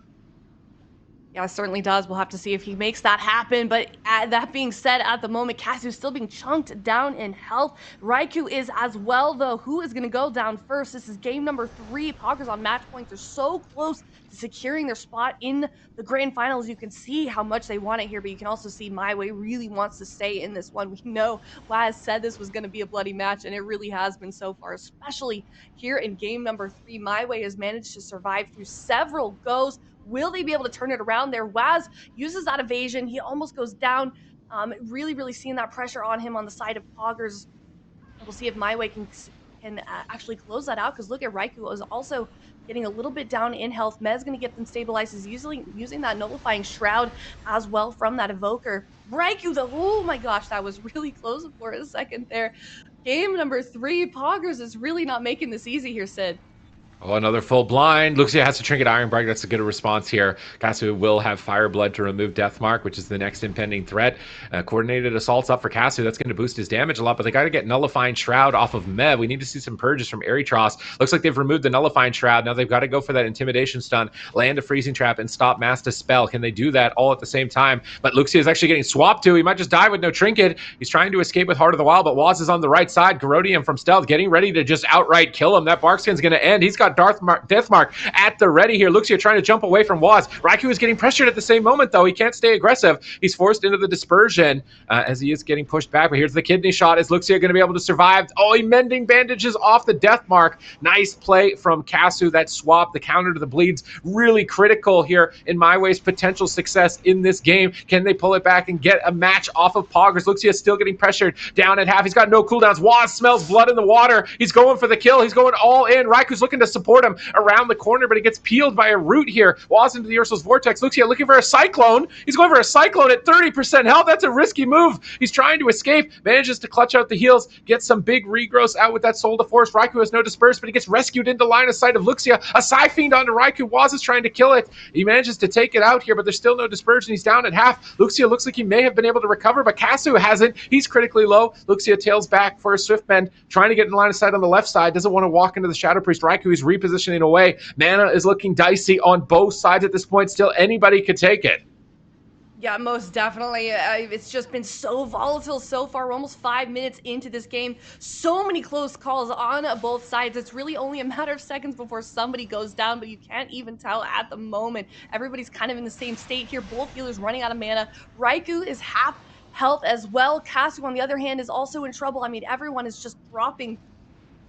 Yeah, it certainly does. We'll have to see if he makes that happen. But that being said, at the moment, Kasu's still being chunked down in health. Raikou is as well, though. Who is going to go down first? This is game number 3. Poggers on match points are so close to securing their spot in the grand finals. You can see how much they want it here, but you can also see My Way really wants to stay in this one. We know Waz said this was going to be a bloody match, and it really has been so far, especially here in game number 3. My Way has managed to survive through several goes. Will they be able to turn it around there? Waz uses that evasion. He almost goes down. Really seeing that pressure on him on the side of Poggers. We'll see if My Way can actually close that out, because look at Raikou is also getting a little bit down in health. Mez going to get them stabilized. He's using that nullifying shroud as well from that evoker. Raikou, oh my gosh, that was really close for a second there. Game number 3, Poggers is really not making this easy here, Sid. Oh, another full blind. Luxia has to trinket Iron Bright. That's a good response here. Kasu will have Fire Blood to remove Death Mark, which is the next impending threat. Coordinated assaults up for Kasu. That's going to boost his damage a lot, but they got to get Nullifying Shroud off of Mev. We need to see some purges from Erytros. Looks like they've removed the Nullifying Shroud. Now they've got to go for that Intimidation Stun, land a Freezing Trap, and stop Mass Dispel. Can they do that all at the same time? But Luxia is actually getting swapped to. He might just die with no trinket. He's trying to escape with Heart of the Wild, but Waz is on the right side. Garodium from stealth, getting ready to just outright kill him. That Barkskin's going to end. He's got Death Mark at the ready here. Luxia trying to jump away from Waz. Raikou is getting pressured at the same moment, though. He can't stay aggressive. He's forced into the dispersion as he is getting pushed back. But here's the kidney shot. Is Luxia going to be able to survive? Oh, he mending bandages off the Death Mark. Nice play from Kasu. That swap, the counter to the bleeds, really critical here in My Way's potential success in this game. Can they pull it back and get a match off of Poggers? Luxia is still getting pressured down at half. He's got no cooldowns. Waz smells blood in the water. He's going for the kill. He's going all in. Raiku's looking to support him around the corner, but he gets peeled by a root here. Waz into the Ursul's Vortex. Luxia looking for a Cyclone. He's going for a Cyclone at 30% health. That's a risky move. He's trying to escape. Manages to clutch out the heals. Gets some big regrowths out with that Soul to Force. Raikou has no disperse, but he gets rescued into line of sight of Luxia. A Psy-Fiend onto Raikou. Waz is trying to kill it. He manages to take it out here, but there's still no dispersion. He's down at half. Luxia looks like he may have been able to recover, but Kasu hasn't. He's critically low. Luxia tails back for a Swift Bend, trying to get in line of sight on the left side. Doesn't want to walk into the Shadow Priest. Raikou is repositioning away. Mana is looking dicey on both sides at this point. Still, anybody could take it. Yeah, most definitely. It's just been so volatile so far. We're almost 5 minutes into this game. So many close calls on both sides. It's really only a matter of seconds before somebody goes down, but you can't even tell at the moment. Everybody's kind of in the same state here. Both healers running out of mana. Raikou is half health as well. Kasu, on the other hand, is also in trouble. I mean, everyone is just dropping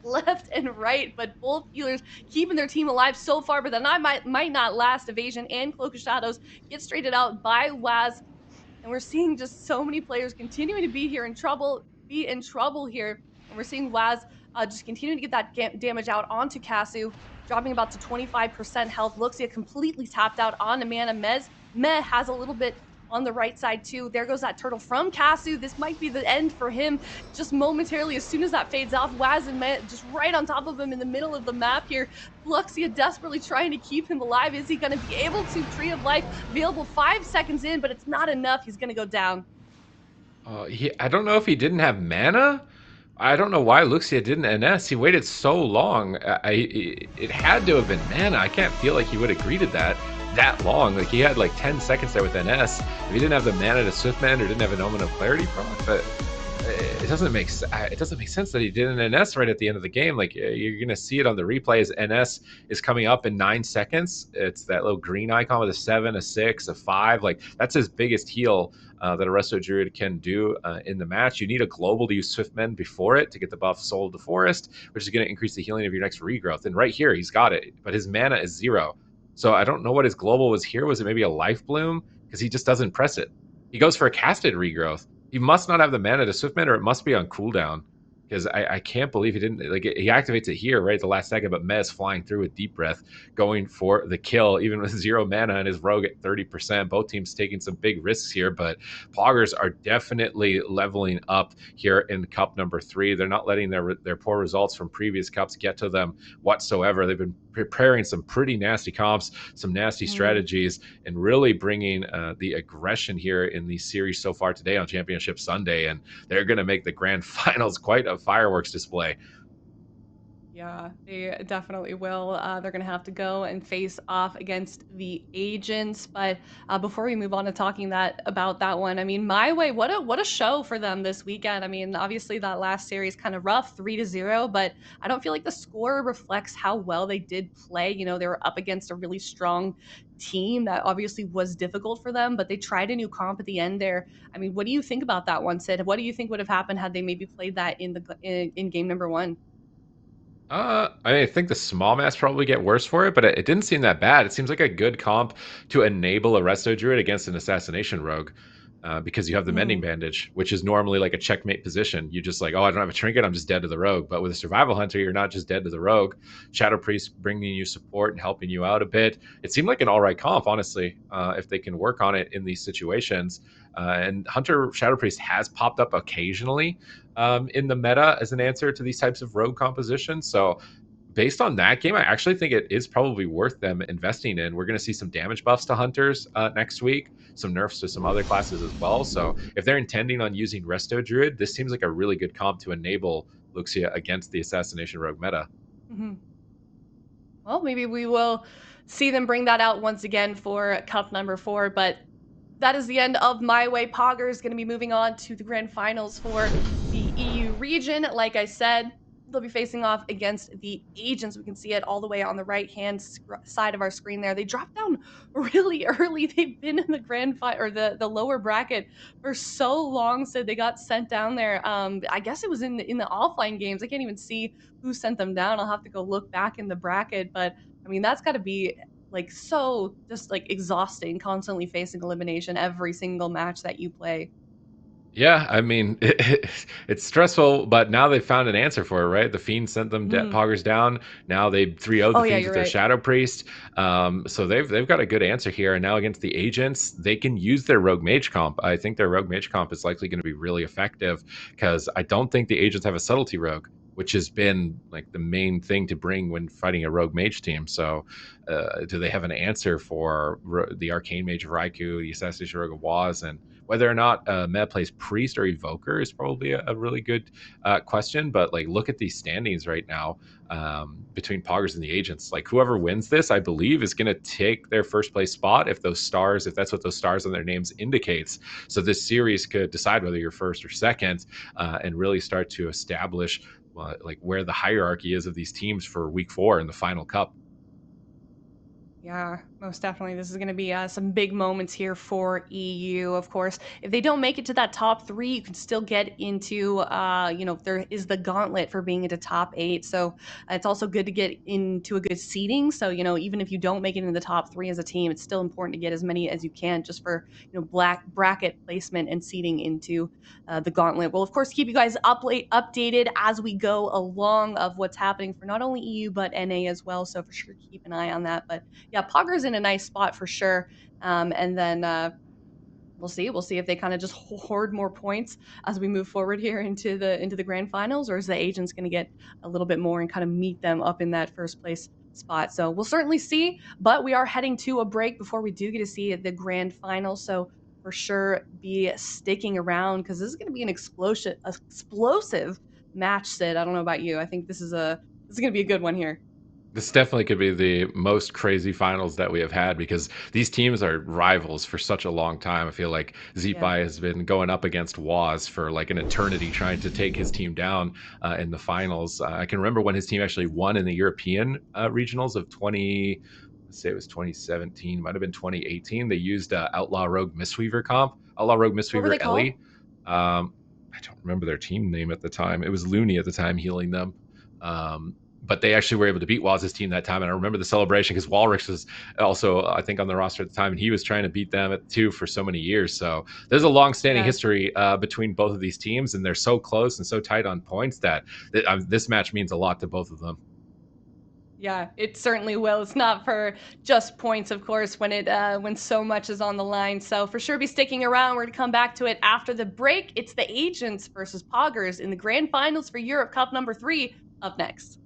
left and right, but both healers keeping their team alive so far, but then I might not last. Evasion and Cloak of Shadows get straighted out by Waz, and we're seeing just so many players continuing to be in trouble here, and we're seeing Waz just continuing to get that damage out onto Kasu, dropping about to 25% health. Luxia completely tapped out on the mana. Meh has a little bit on the right side too. There goes that turtle from Kasu. This might be the end for him just momentarily. As soon as that fades off, Waz and Meh just right on top of him in the middle of the map here. Luxia desperately trying to keep him alive. Is he going to be able to? Tree of Life available 5 seconds in, but it's not enough. He's going to go down. I don't know if he didn't have mana. I don't know why Luxia didn't NS. He waited so long. It had to have been mana. I can't feel like he would have greeted that long. Like, he had like 10 seconds there with NS. If he didn't have the mana to Swiftmend or didn't have an Omen of Clarity proc, but it doesn't make sense that he did an NS right at the end of the game. Like, you're gonna see it on the replay as NS is coming up in 9 seconds. It's that little green icon with a 7, a 6, a 5. Like, that's his biggest heal that a Resto Druid can do in the match. You need a global to use Swiftmend before it to get the buff Soul of the Forest, which is going to increase the healing of your next regrowth. And right here, he's got it, but his mana is 0. So I don't know what his global was here. Was it maybe a Life Bloom? Because he just doesn't press it. He goes for a casted regrowth. He must not have the mana to Swiftmend, or it must be on cooldown. Because I can't believe he didn't. Like, he activates it here right at the last second, but Mez flying through with Deep Breath, going for the kill, even with 0 mana and his rogue at 30%. Both teams taking some big risks here, but Poggers are definitely leveling up here in cup number 3. They're not letting their poor results from previous cups get to them whatsoever. They've been preparing some pretty nasty comps, some nasty strategies, and really bringing the aggression here in the series so far today on Championship Sunday. And they're going to make the grand finals quite a fireworks display. Yeah, they definitely will. They're gonna have to go and face off against the agents. But before we move on to talking that about that one, I mean, my way, what a show for them this weekend. I mean, obviously that last series kind of rough, 3-0, but I don't feel like the score reflects how well they did play. You know, they were up against a really strong team that obviously was difficult for them, but they tried a new comp at the end there. I mean, what do you think about that one, Sid? What do you think would have happened had they maybe played that in game number one? I think the small mats probably get worse for it, but it didn't seem that bad. It seems like a good comp to enable a Resto Druid against an Assassination Rogue, because you have the Mending Bandage, which is normally like a checkmate position. You just like, oh, I don't have a trinket, I'm just dead to the Rogue. But with a Survival Hunter, you're not just dead to the Rogue. Shadow Priest bringing you support and helping you out a bit. It seemed like an all right comp, honestly, if they can work on it in these situations. And Hunter Shadow Priest has popped up occasionally in the meta as an answer to these types of rogue compositions. So based on that game, I actually think it is probably worth them investing in. We're going to see some damage buffs to hunters next week, some nerfs to some other classes as well. So if they're intending on using Resto Druid, this seems like a really good comp to enable Luxia against the Assassination Rogue meta. Mhm. Well, maybe we will see them bring that out once again for cup number 4, but that is the end of My Way. Pogger is going to be moving on to the grand finals for the EU region. Like I said, they'll be facing off against the agents. We can see it all the way on the right-hand side of our screen there. They dropped down really early. They've been in the grand final or the lower bracket for so long, so they got sent down there. I guess it was in the offline games. I can't even see who sent them down. I'll have to go look back in the bracket, but I mean that's got to be like so just like exhausting constantly facing elimination every single match that you play. Yeah, I mean, it's stressful, but now they've found an answer for it, right? The Fiend sent them Mhm. poggers down. Now they 3-0 the Oh yeah, Fiends you're with their right. Shadow Priest. So they've got a good answer here. And now against the agents, they can use their Rogue Mage comp. I think their Rogue Mage comp is likely going to be really effective because I don't think the agents have a Subtlety Rogue, which has been like the main thing to bring when fighting a Rogue Mage team. So do they have an answer for the Arcane Mage of Raikou, the Assassination Rogue of Waz, and whether or not meta plays priest or evoker is probably a really good question. But like, look at these standings right now between Poggers and the agents. Like, whoever wins this, I believe, is going to take their first place spot if those stars, if that's what those stars on their names indicates. So this series could decide whether you're first or second, and really start to establish like where the hierarchy is of these teams for week 4 in the final cup. Yeah, most definitely. This is going to be some big moments here for EU. Of course, if they don't make it to that top 3, you can still get into, there is the gauntlet for being into top 8. So it's also good to get into a good seeding. So, even if you don't make it in the top 3 as a team, it's still important to get as many as you can just for, black bracket placement and seeding into the gauntlet. We'll, of course, keep you guys updated as we go along of what's happening for not only EU, but NA as well. So for sure, keep an eye on that. But yeah, Pogger's in a nice spot for sure. And then we'll see. We'll see if they kind of just hoard more points as we move forward here into the grand finals, or is the agents going to get a little bit more and kind of meet them up in that first place spot? So we'll certainly see. But we are heading to a break before we do get to see the grand final. So for sure, be sticking around because this is going to be an explosive match. Sid, I don't know about you. I think this is going to be a good one here. This definitely could be the most crazy finals that we have had because these teams are rivals for such a long time. I feel like Yeah. Zeepai has been going up against Waz for like an eternity, trying to take his team down in the finals. I can remember when his team actually won in the European regionals of 20. Let's say it was 2017, might have been 2018. They used Outlaw Rogue Mistweaver comp, Outlaw Rogue What were Mistweaver they called? Ellie. I don't remember their team name at the time. It was Looney at the time healing them. But they actually were able to beat Waz's team that time. And I remember the celebration because Walrix was also, I think, on the roster at the time, and he was trying to beat them too for so many years. So there's a long-standing Yeah. history between both of these teams, and they're so close and so tight on points that this match means a lot to both of them. Yeah, it certainly will. It's not for just points, of course, when so much is on the line. So for sure, be sticking around. We're gonna come back to it after the break. It's the Agents versus Poggers in the grand finals for Europe Cup number 3 up next.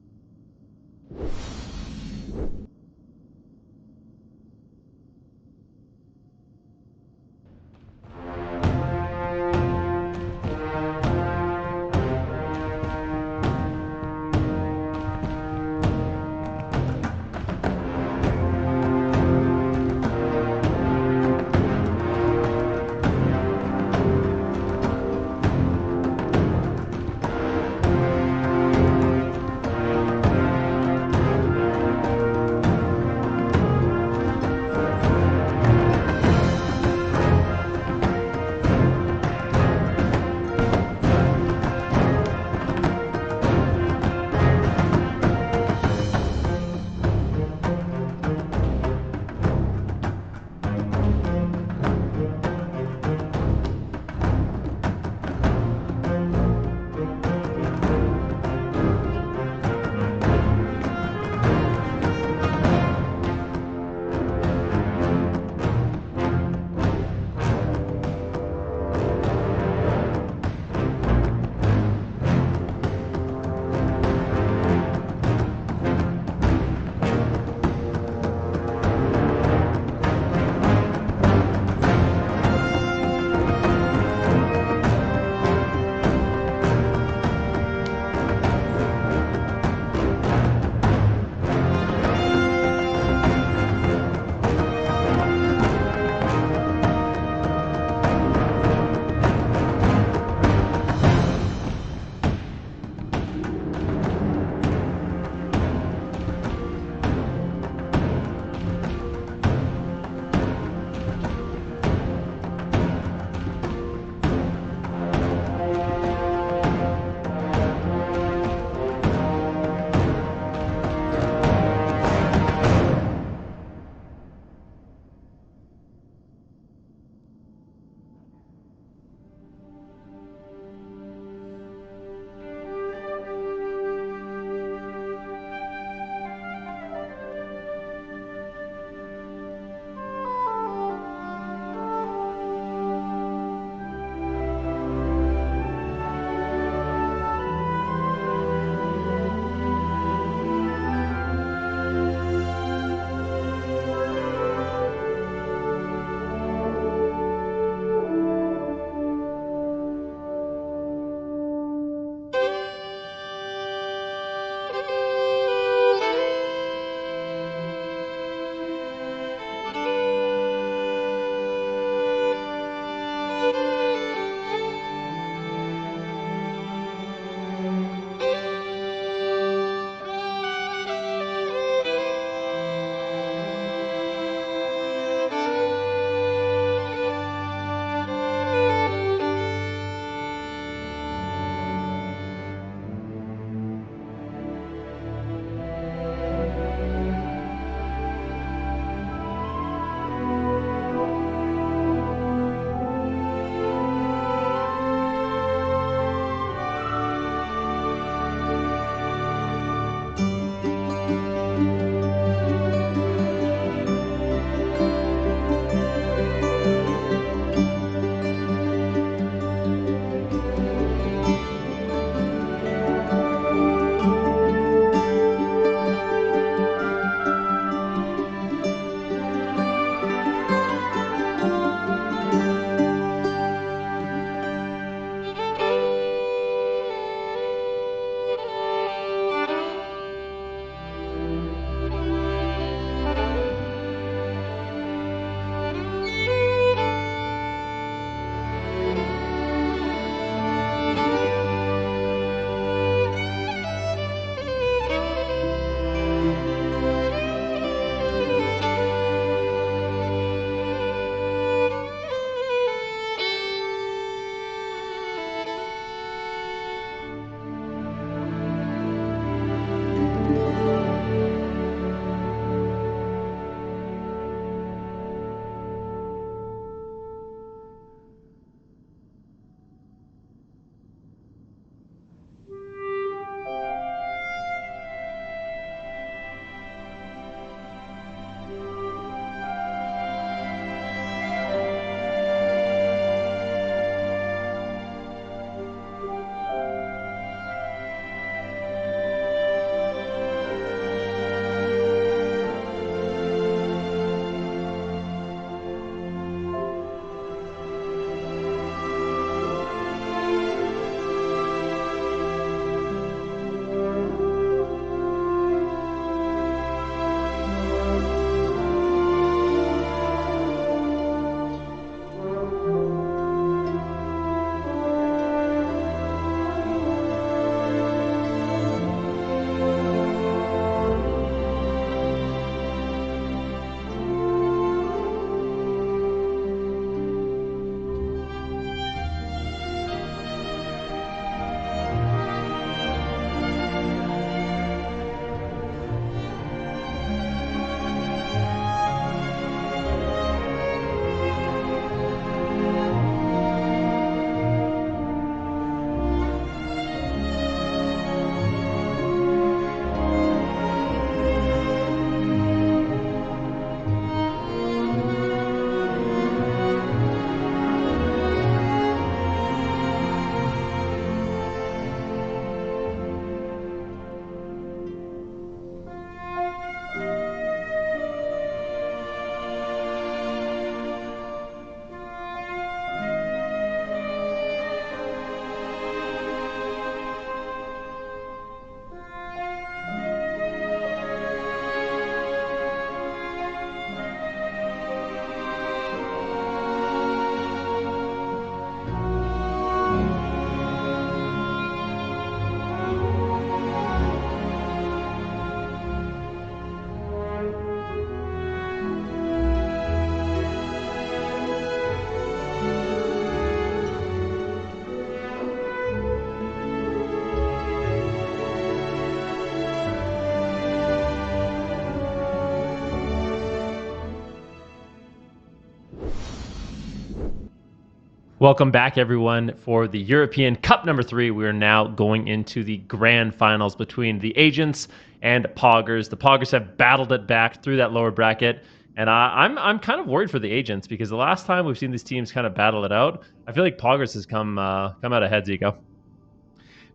Welcome back, everyone, for the European Cup number 3. We are now going into the grand finals between the Agents and Poggers. The Poggers have battled it back through that lower bracket, and I'm kind of worried for the Agents because the last time we've seen these teams kind of battle it out, I feel like Poggers has come out ahead. Zico.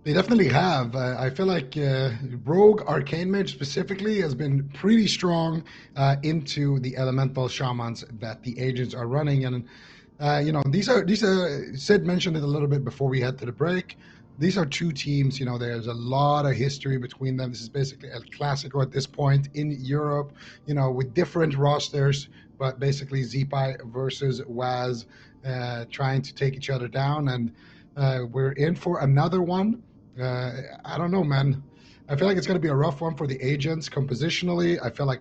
They definitely have. I feel like Rogue Arcane Mage specifically has been pretty strong into the Elemental Shamans that the Agents are running, and these are Sid mentioned it a little bit before we head to the break. These are two teams, there's a lot of history between them. This is basically El Clasico at this point in Europe, with different rosters, but basically Zipai versus Waz trying to take each other down. And we're in for another one. I don't know, man. I feel like it's going to be a rough one for the Agents compositionally. I feel like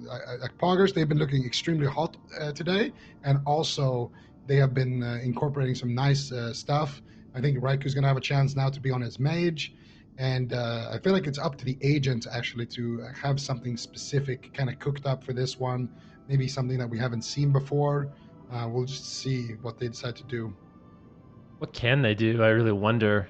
like Poggers, they've been looking extremely hot today, and also they have been incorporating some nice stuff. I think Raiku's going to have a chance now to be on his mage, and I feel like it's up to the Agents actually to have something specific kind of cooked up for this one, maybe something that we haven't seen before. We'll just see what they decide to do. What can they do? I really wonder.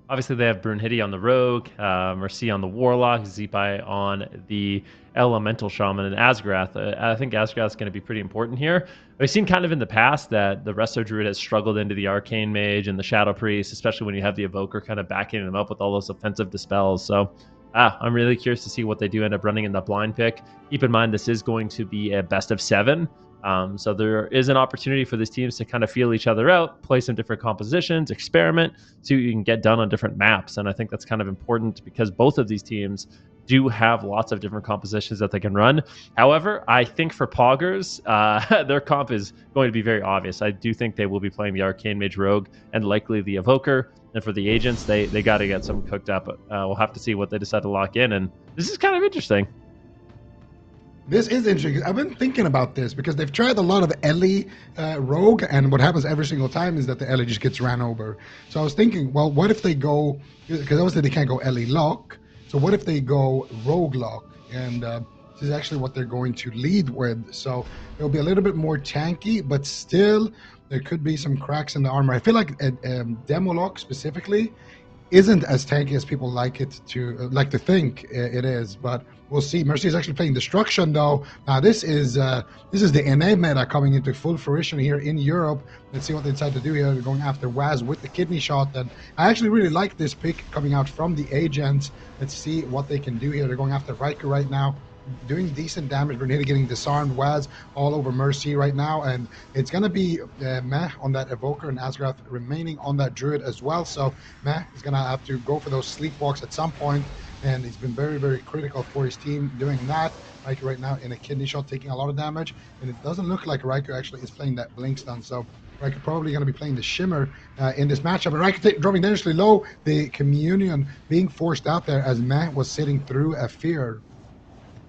Obviously, they have Brunhilde on the Rogue, Mercy on the Warlock, Zipai on the Elemental Shaman, and Asgarath. I think Asgarath's going to be pretty important here. We've seen kind of in the past that the Resto Druid has struggled into the Arcane Mage and the Shadow Priest, especially when you have the Evoker kind of backing him up with all those offensive dispels. So I'm really curious to see what they do end up running in the blind pick. Keep in mind, this is going to be a best of 7. So there is an opportunity for these teams to kind of feel each other out, play some different compositions, experiment, see what you can get done on different maps. And I think that's kind of important because both of these teams do have lots of different compositions that they can run. However, I think for Poggers, their comp is going to be very obvious. I do think they will be playing the Arcane Mage Rogue and likely the Evoker. And for the Agents, they got to get some cooked up. We'll have to see what they decide to lock in. And this is kind of interesting. This is interesting. I've been thinking about this because they've tried a lot of Ellie Rogue, and what happens every single time is that the Ellie just gets ran over. So I was thinking, well, what if they go, because obviously they can't go Ellie Lock, so what if they go Rogue Lock? And this is actually what they're going to lead with. So it'll be a little bit more tanky, but still there could be some cracks in the armor. I feel like Demo Lock specifically isn't as tanky as people like to think it is, but we'll see. Mercy is actually playing Destruction though. Now this is the NA meta coming into full fruition here in Europe. Let's see what they decide to do here. They're going after Waz with the kidney shot, and I actually really like this pick coming out from the Agents. Let's see what they can do here. They're going after Raikou right now, doing decent damage. Brunhilde getting disarmed. Waz all over Mercy right now, and it's gonna be Meh on that Evoker and Asgarath remaining on that Druid as well. So Meh is gonna have to go for those sleepwalks at some point, and he's been very, very critical for his team doing that. Raikou right now in a kidney shot, taking a lot of damage, and it doesn't look like Raikou actually is playing that Blink Stun. So Raikou probably going to be playing the Shimmer in this matchup. And Raikou dropping dangerously low. The Communion being forced out there as Meh was sitting through a Fear.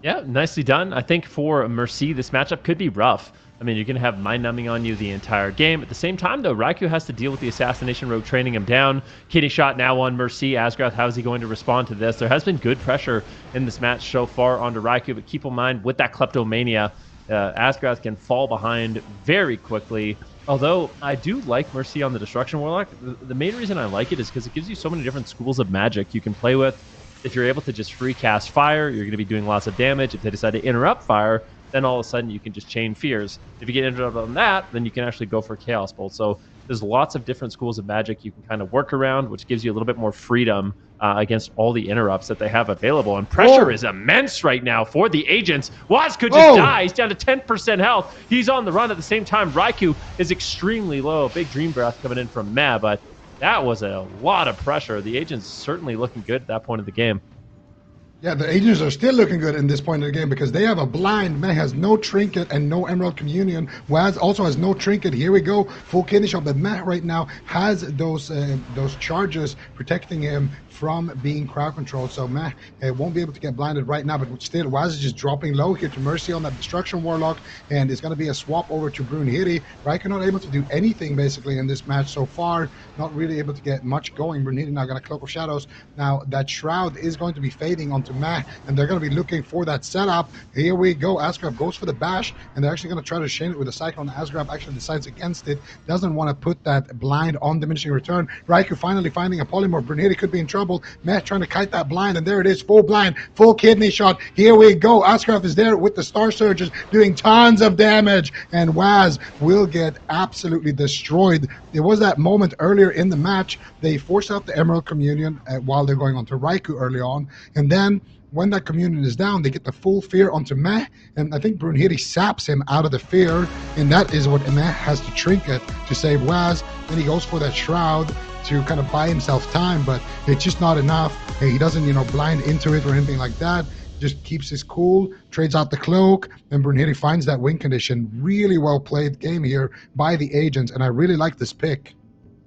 Yeah, nicely done. I think for Mercy, this matchup could be rough. I mean, you're going to have Mind Numbing on you the entire game. At the same time, though, Raikou has to deal with the Assassination Rogue training him down. Kidney shot now on Mercy. Asgarath, how is he going to respond to this? There has been good pressure in this match so far onto Raikou, but keep in mind, with that Kleptomania, Asgarath can fall behind very quickly. Although, I do like Mercy on the Destruction Warlock. The main reason I like it is because it gives you so many different schools of magic you can play with. If you're able to just free cast fire, you're going to be doing lots of damage. If they decide to interrupt fire, then all of a sudden you can just chain fears. If you get interrupted on that, then you can actually go for Chaos Bolt. So there's lots of different schools of magic you can kind of work around, which gives you a little bit more freedom against all the interrupts that they have available. And pressure is immense right now for the Agents. Waz could just die. He's down to 10% health. He's on the run at the same time. Raikou is extremely low. Big Dream Breath coming in from Meh, but that was a lot of pressure. The Agents certainly looking good at that point of the game. Yeah, the Agents are still looking good in this point of the game because they have a blind. Meh has no trinket and no Emerald Communion. Waz also has no trinket. Here we go, full kidney shot. But Meh right now has those charges protecting him from being crowd controlled. So Meh won't be able to get blinded right now. But still, Waz is just dropping low here to Mercy on that Destruction Warlock, and it's going to be a swap over to Brunhilde. Raikou not able to do anything basically in this match so far. Not really able to get much going. Brunhilde now got a Cloak of Shadows. Now that Shroud is going to be fading on onto Meh, and they're going to be looking for that setup. Here we go. Asgraf goes for the bash, and they're actually going to try to chain it with a Cyclone. Asgraf actually decides against it, doesn't want to put that blind on diminishing return. Raikou finally finding a polymorph. Brunhilde could be in trouble. Meh trying to kite that blind, and there it is, full blind, full kidney shot. Here we go. Asgraf is there with the Star Surges doing tons of damage, and Waz will get absolutely destroyed. There was that moment earlier in the match, they forced out the Emerald Communion while they're going on to Raikou early on, and then when that communion is down, they get the full fear onto Meh, and I think Brunhilde saps him out of the fear, and that is what Meh has to trinket to save Waz. Then he goes for that shroud to kind of buy himself time, but it's just not enough. He doesn't, blind into it or anything like that. Just keeps his cool, trades out the cloak, and Brunhilde finds that win condition. Really well played game here by the agents, and I really like this pick.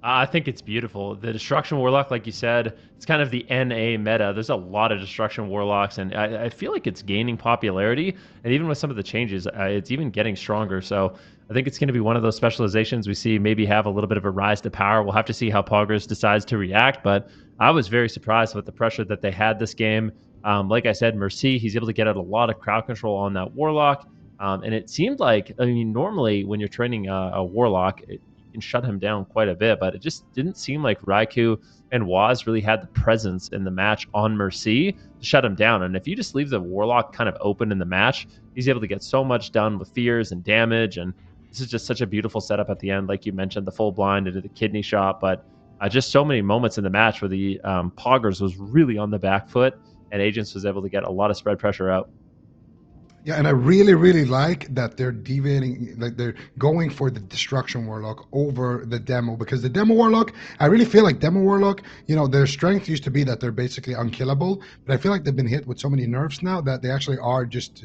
I think it's beautiful. The Destruction Warlock, like you said, it's kind of the NA meta. There's a lot of Destruction Warlocks, and I feel like it's gaining popularity. And even with some of the changes, it's even getting stronger. So I think it's going to be one of those specializations we see maybe have a little bit of a rise to power. We'll have to see how Poggers decides to react, but I was very surprised with the pressure that they had this game. Like I said, Mercy, he's able to get out a lot of crowd control on that Warlock. And it seemed like, normally when you're training a Warlock, you can shut him down quite a bit, but it just didn't seem like Raikou and Waz really had the presence in the match on Mercy to shut him down. And if you just leave the Warlock kind of open in the match, he's able to get so much done with fears and damage. And this is just such a beautiful setup at the end, like you mentioned, the full blind into the kidney shot. But just so many moments in the match where the Poggers was really on the back foot, and Agents was able to get a lot of spread pressure out. Yeah, and I really, really like that they're deviating, like they're going for the Destruction Warlock over the Demo, because the Demo Warlock, I really feel like Demo Warlock, their strength used to be that they're basically unkillable, but I feel like they've been hit with so many nerfs now that they actually are just,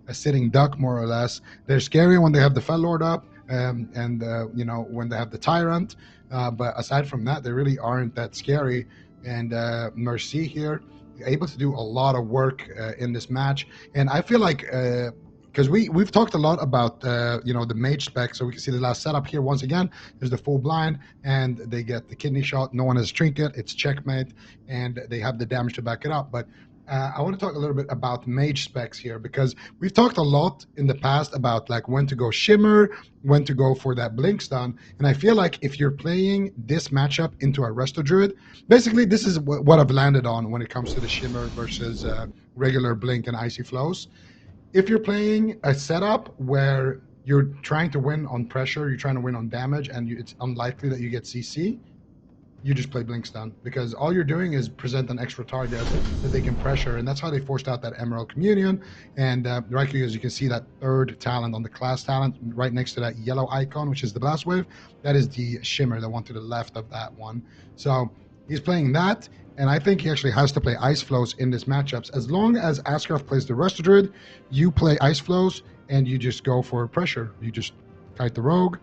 a sitting duck, more or less. They're scary when they have the Fel Lord up, and when they have the Tyrant, but aside from that, they really aren't that scary. And Mercy here, able to do a lot of work in this match, and I feel like because we've talked a lot about the mage spec, so we can see the last setup here once again. There's the full blind, and they get the kidney shot. No one has trinket. It's checkmate, and they have the damage to back it up. But I want to talk a little bit about mage specs here, because we've talked a lot in the past about like when to go shimmer, when to go for that blink stun, and I feel like if you're playing this matchup into a Resto Druid, basically this is what I've landed on when it comes to the shimmer versus regular blink and icy flows. If you're playing a setup where you're trying to win on pressure, you're trying to win on damage, and it's unlikely that you get CC, you just play blink stun, because all you're doing is present an extra target that they can pressure, and that's how they forced out that Emerald Communion. And Raikou, as you can see, that third talent on the class talent right next to that yellow icon, which is the blast wave, that is the shimmer, the one to the left of that one. So he's playing that, and I think he actually has to play ice flows in this matchups. As long as Asgraf plays the Resto Druid, you play ice flows and you just go for pressure. You just kite the rogue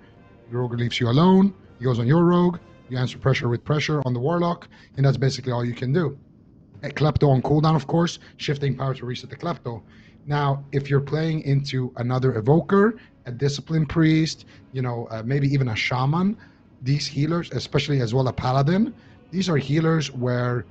leaves you alone, he goes on your rogue, you answer pressure with pressure on the Warlock, and that's basically all you can do. A Klepto on cooldown, of course, shifting power to reset the Klepto. Now, if you're playing into another Evoker, a Discipline Priest, maybe even a Shaman, these healers, especially as well a Paladin, these are healers where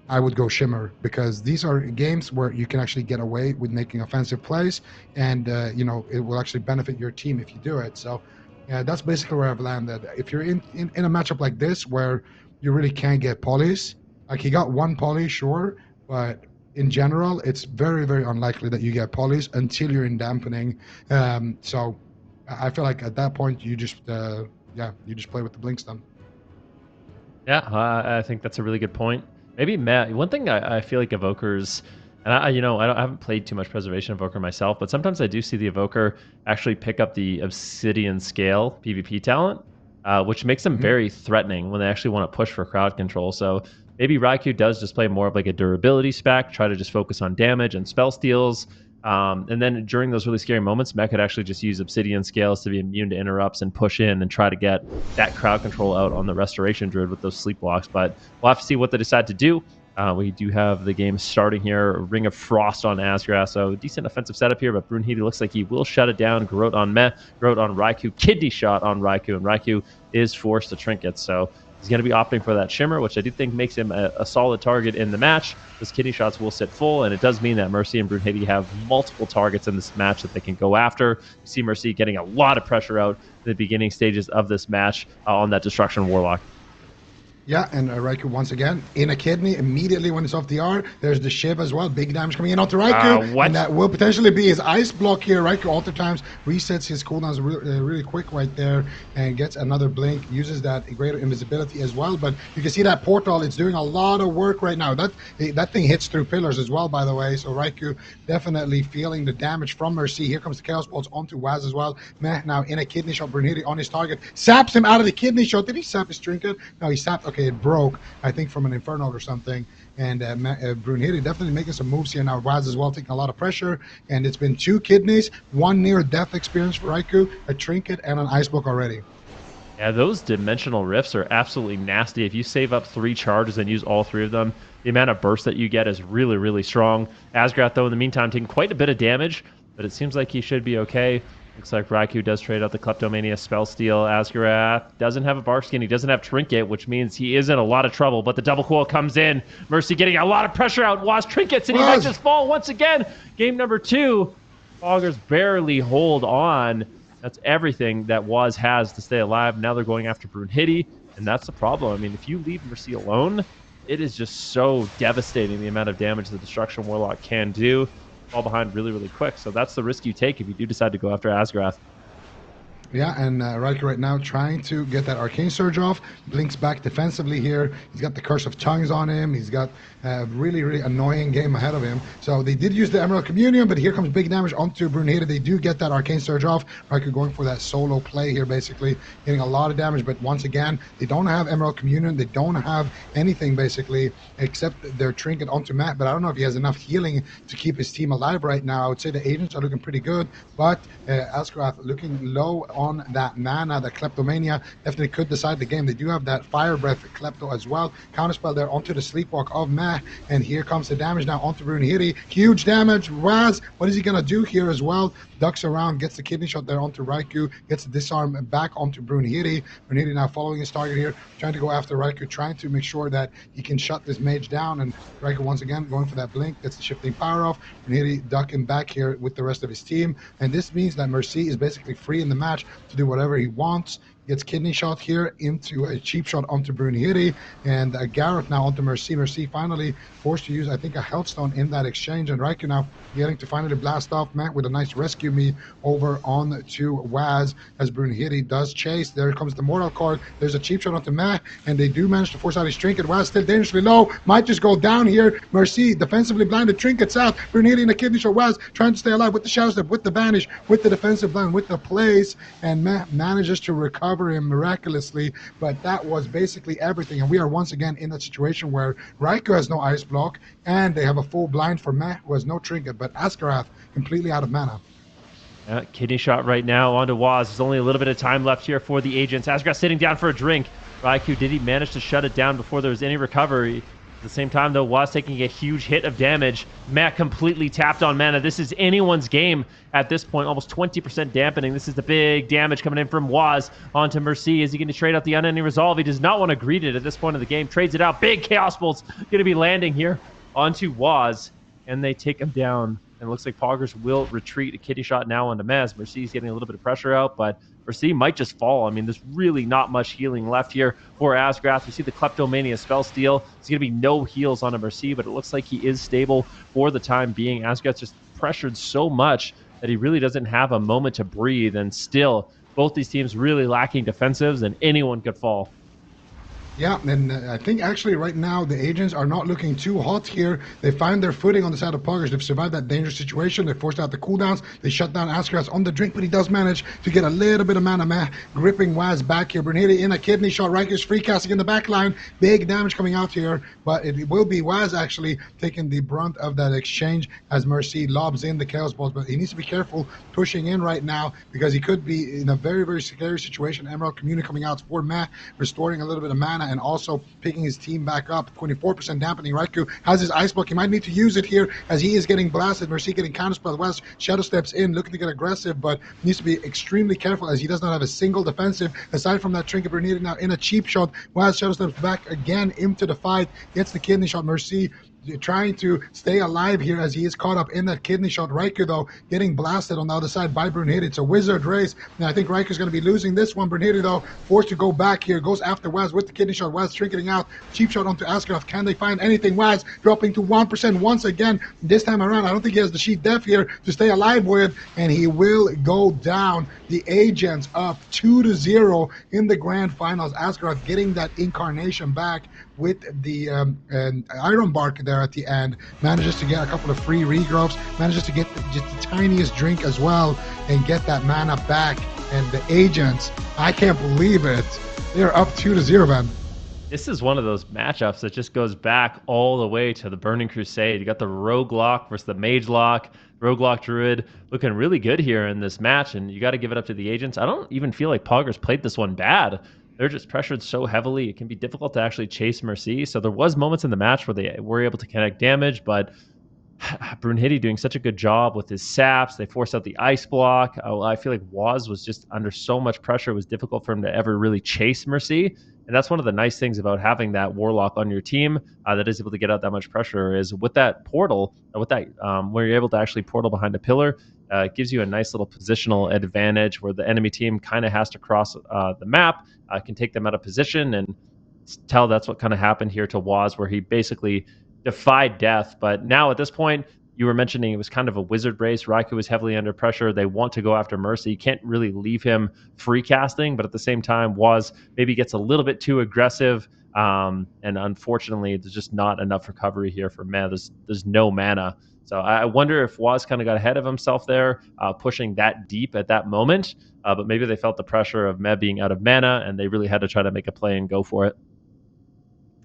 I would go Shimmer, because these are games where you can actually get away with making offensive plays, and it will actually benefit your team if you do it. So that's basically where I've landed. If you're in a matchup like this where you really can't get polys, like he got one poly, sure, but in general, it's very, very unlikely that you get polys until you're in dampening. So I feel like at that point, you just play with the blink stun. Yeah, I think that's a really good point. Maybe Matt, one thing I feel like Evokers, and I haven't played too much Preservation Evoker myself, but sometimes I do see the Evoker actually pick up the Obsidian Scale PvP talent, which makes them very threatening when they actually want to push for crowd control. So maybe Raikou does just play more of like a durability spec, try to just focus on damage and spell steals. And then during those really scary moments, Mech could actually just use Obsidian Scales to be immune to interrupts and push in and try to get that crowd control out on the Restoration Druid with those sleep blocks. But we'll have to see what they decide to do. We do have the game starting here. Ring of Frost on Asgra, so decent offensive setup here, but Brunhilde looks like he will shut it down. Garrote on Meh, Garrote on Raikou, Kidney Shot on Raikou, and Raikou is forced to trinket. So He's going to be opting for that Shimmer, which I do think makes him a solid target in the match. Those kidney shots will sit full, and it does mean that Mercy and Brunhilde have multiple targets in this match that they can go after. You see Mercy getting a lot of pressure out in the beginning stages of this match on that Destruction Warlock. Yeah, and Raikou once again in a kidney immediately when it's off the R. There's the Shiv as well. Big damage coming in onto Raikou. What? And that will potentially be his ice block here. Raikou alter times resets his cooldowns really quick right there and gets another blink. Uses that greater invisibility as well. But you can see that portal. It's doing a lot of work right now. That thing hits through pillars as well, by the way. So Raikou definitely feeling the damage from Mercy. Here comes the Chaos Bolts onto Waz as well. Meh now in a kidney shot. Brunhilde on his target. Saps him out of the kidney shot. Did he sap his trinket? No, he sapped. Okay, it broke, I think, from an Inferno or something. And Brunhilde definitely making some moves here now. Waz as well taking a lot of pressure. And it's been 2 kidneys, 1 near-death experience for Raikou, a trinket, and an ice block already. Yeah, those dimensional rifts are absolutely nasty. If you save up 3 charges and use all 3 of them, the amount of burst that you get is really, really strong. Asgrath, though, in the meantime, taking quite a bit of damage, but it seems like he should be okay. Looks like Raikou does trade out the Kleptomania Spell Steal. Asgrath doesn't have a Bark Skin. He doesn't have Trinket, which means he is in a lot of trouble. But the double coil comes in. Mercy getting a lot of pressure out. Waz Trinkets, and he might just fall once again. Game number 2. Foggers barely hold on. That's everything that Waz has to stay alive. Now they're going after Brunhilde, and that's the problem. I mean, if you leave Mercy alone, it is just so devastating the amount of damage the Destruction Warlock can do. Fall behind really, really quick. So that's the risk you take if you do decide to go after Asgrath. Yeah, and Raikou right now trying to get that Arcane Surge off. Blinks back defensively here. He's got the Curse of Tongues on him. He's got a really, really annoying game ahead of him. So they did use the Emerald Communion, but here comes big damage onto Brunhilde. They do get that Arcane Surge off. Raikou going for that solo play here, basically. Getting a lot of damage, but once again, they don't have Emerald Communion. They don't have anything, basically, except their Trinket onto Matt. But I don't know if he has enough healing to keep his team alive right now. I would say the agents are looking pretty good, but Asgrath looking low on that mana. The Kleptomania definitely could decide the game. They do have that Fire Breath Klepto as well. Counterspell there onto the Sleepwalk of Meh, and here comes the damage now onto Brunhilde. Huge damage. Waz, what is he gonna do here as well? Ducks around, gets the kidney shot there onto Raikou, gets the disarm back onto Brunhilde. Brunhilde now following his target here, trying to go after Raikou, trying to make sure that he can shut this mage down, and Raikou once again going for that blink, gets the shifting power off. Brunhilde ducking back here with the rest of his team, and this means that Mercy is basically free in the match to do whatever he wants. Gets kidney shot here into a cheap shot onto Brunhilde, and Gareth now onto Mercy. Mercy finally forced to use, I think, a Healthstone in that exchange, and Raikou now getting to finally blast off Matt with a nice rescue me over on to Waz as Brunhilde does chase. There comes the Mortal card. There's a cheap shot onto Matt, and they do manage to force out his Trinket. Waz still dangerously low, might just go down here. Mercy defensively blinded, Trinkets out. Brunhilde in a kidney shot. Waz trying to stay alive with the Shadow Step, with the Vanish, with the defensive blind, with the plays, and Matt manages to recover him miraculously, but that was basically everything. And we are once again in that situation where Raikou has no ice block, and they have a full blind for Meh, who has no trinket, but Asgrath completely out of mana. Kidney shot right now onto Waz. There's only a little bit of time left here for the agents. Asgrath sitting down for a drink. Raikou, did he manage to shut it down before there was any recovery? At the same time, though, Waz taking a huge hit of damage. Matt completely tapped on mana. This is anyone's game at this point. Almost 20% dampening. This is the big damage coming in from Waz onto Mercy. Is he going to trade out the Unending Resolve? He does not want to greet it at this point of the game. Trades it out. Big Chaos Bolt's going to be landing here onto Waz, and they take him down. And it looks like Poggers will retreat. A kidney shot now onto Mez. Mercy's getting a little bit of pressure out, but Mercy might just fall. I mean, there's really not much healing left here for Asgrath. We see the Kleptomania Spell Steal. There's going to be no heals on a Mercy, but it looks like he is stable for the time being. Asgrath's just pressured so much that he really doesn't have a moment to breathe, and still, both these teams really lacking defensives, and anyone could fall. Yeah, and I think actually right now the agents are not looking too hot here. They find their footing on the side of Poggers. They've survived that dangerous situation. They forced out the cooldowns. They shut down Asgrath on the drink, but he does manage to get a little bit of mana. Gripping Waz back here. Brunhilde in a kidney shot. Raikou's free casting in the back line. Big damage coming out here, but it will be Waz actually taking the brunt of that exchange as Mercy lobs in the Chaos Balls, but he needs to be careful pushing in right now because he could be in a very, very scary situation. Emerald Communion coming out for Matt, restoring a little bit of mana and also picking his team back up. 24% dampening. Raikou has his ice block. He might need to use it here as he is getting blasted. Mercy getting counterspelled. West Shadow steps in, looking to get aggressive, but needs to be extremely careful as he does not have a single defensive aside from that trinket. Brunhilde now in a cheap shot. West Shadow steps back again into the fight, gets the kidney shot. Mercy trying to stay alive here as he is caught up in that kidney shot. Raikou, though, getting blasted on the other side by Brunhilde. It's a wizard race. Now, I think Raikou's going to be losing this one. Brunhilde, though, forced to go back here. Goes after Waz with the kidney shot. Waz trinketing out. Cheap shot onto Askeladd. Can they find anything? Waz dropping to 1% once again. This time around, I don't think he has the sheet def here to stay alive with, and he will go down. The agents up 2-0 in the grand finals. Askeladd getting that incarnation back with the Iron Bark there at the end, manages to get a couple of free regrowths, manages to get just the tiniest drink as well and get that mana back. And the agents, I can't believe it, they're up 2-0, man. This is one of those matchups that just goes back all the way to the Burning Crusade. You got the Rogue Lock versus the Mage Lock. Rogue Lock Druid looking really good here in this match, and you got to give it up to the agents. I don't even feel like Poggers played this one bad. They're just pressured so heavily, it can be difficult to actually chase Mercy. So there was moments in the match where they were able to connect damage, but Brunhilde doing such a good job with his saps. They forced out the ice block. I feel like Waz was just under so much pressure. It was difficult for him to ever really chase Mercy. And that's one of the nice things about having that Warlock on your team that is able to get out that much pressure is with that portal, with that where you're able to actually portal behind a pillar, it gives you a nice little positional advantage where the enemy team kind of has to cross the map, can take them out of position, and tell that's what kind of happened here to Waz, where he basically defied death. But now at this point, you were mentioning it was kind of a wizard race. Raikou was heavily under pressure. They want to go after Mercy. You can't really leave him free casting, but at the same time, Waz maybe gets a little bit too aggressive. And unfortunately, there's just not enough recovery here for mana. There's no mana. So I wonder if Waz kind of got ahead of himself there, pushing that deep at that moment. But maybe they felt the pressure of Meh being out of mana, and they really had to try to make a play and go for it.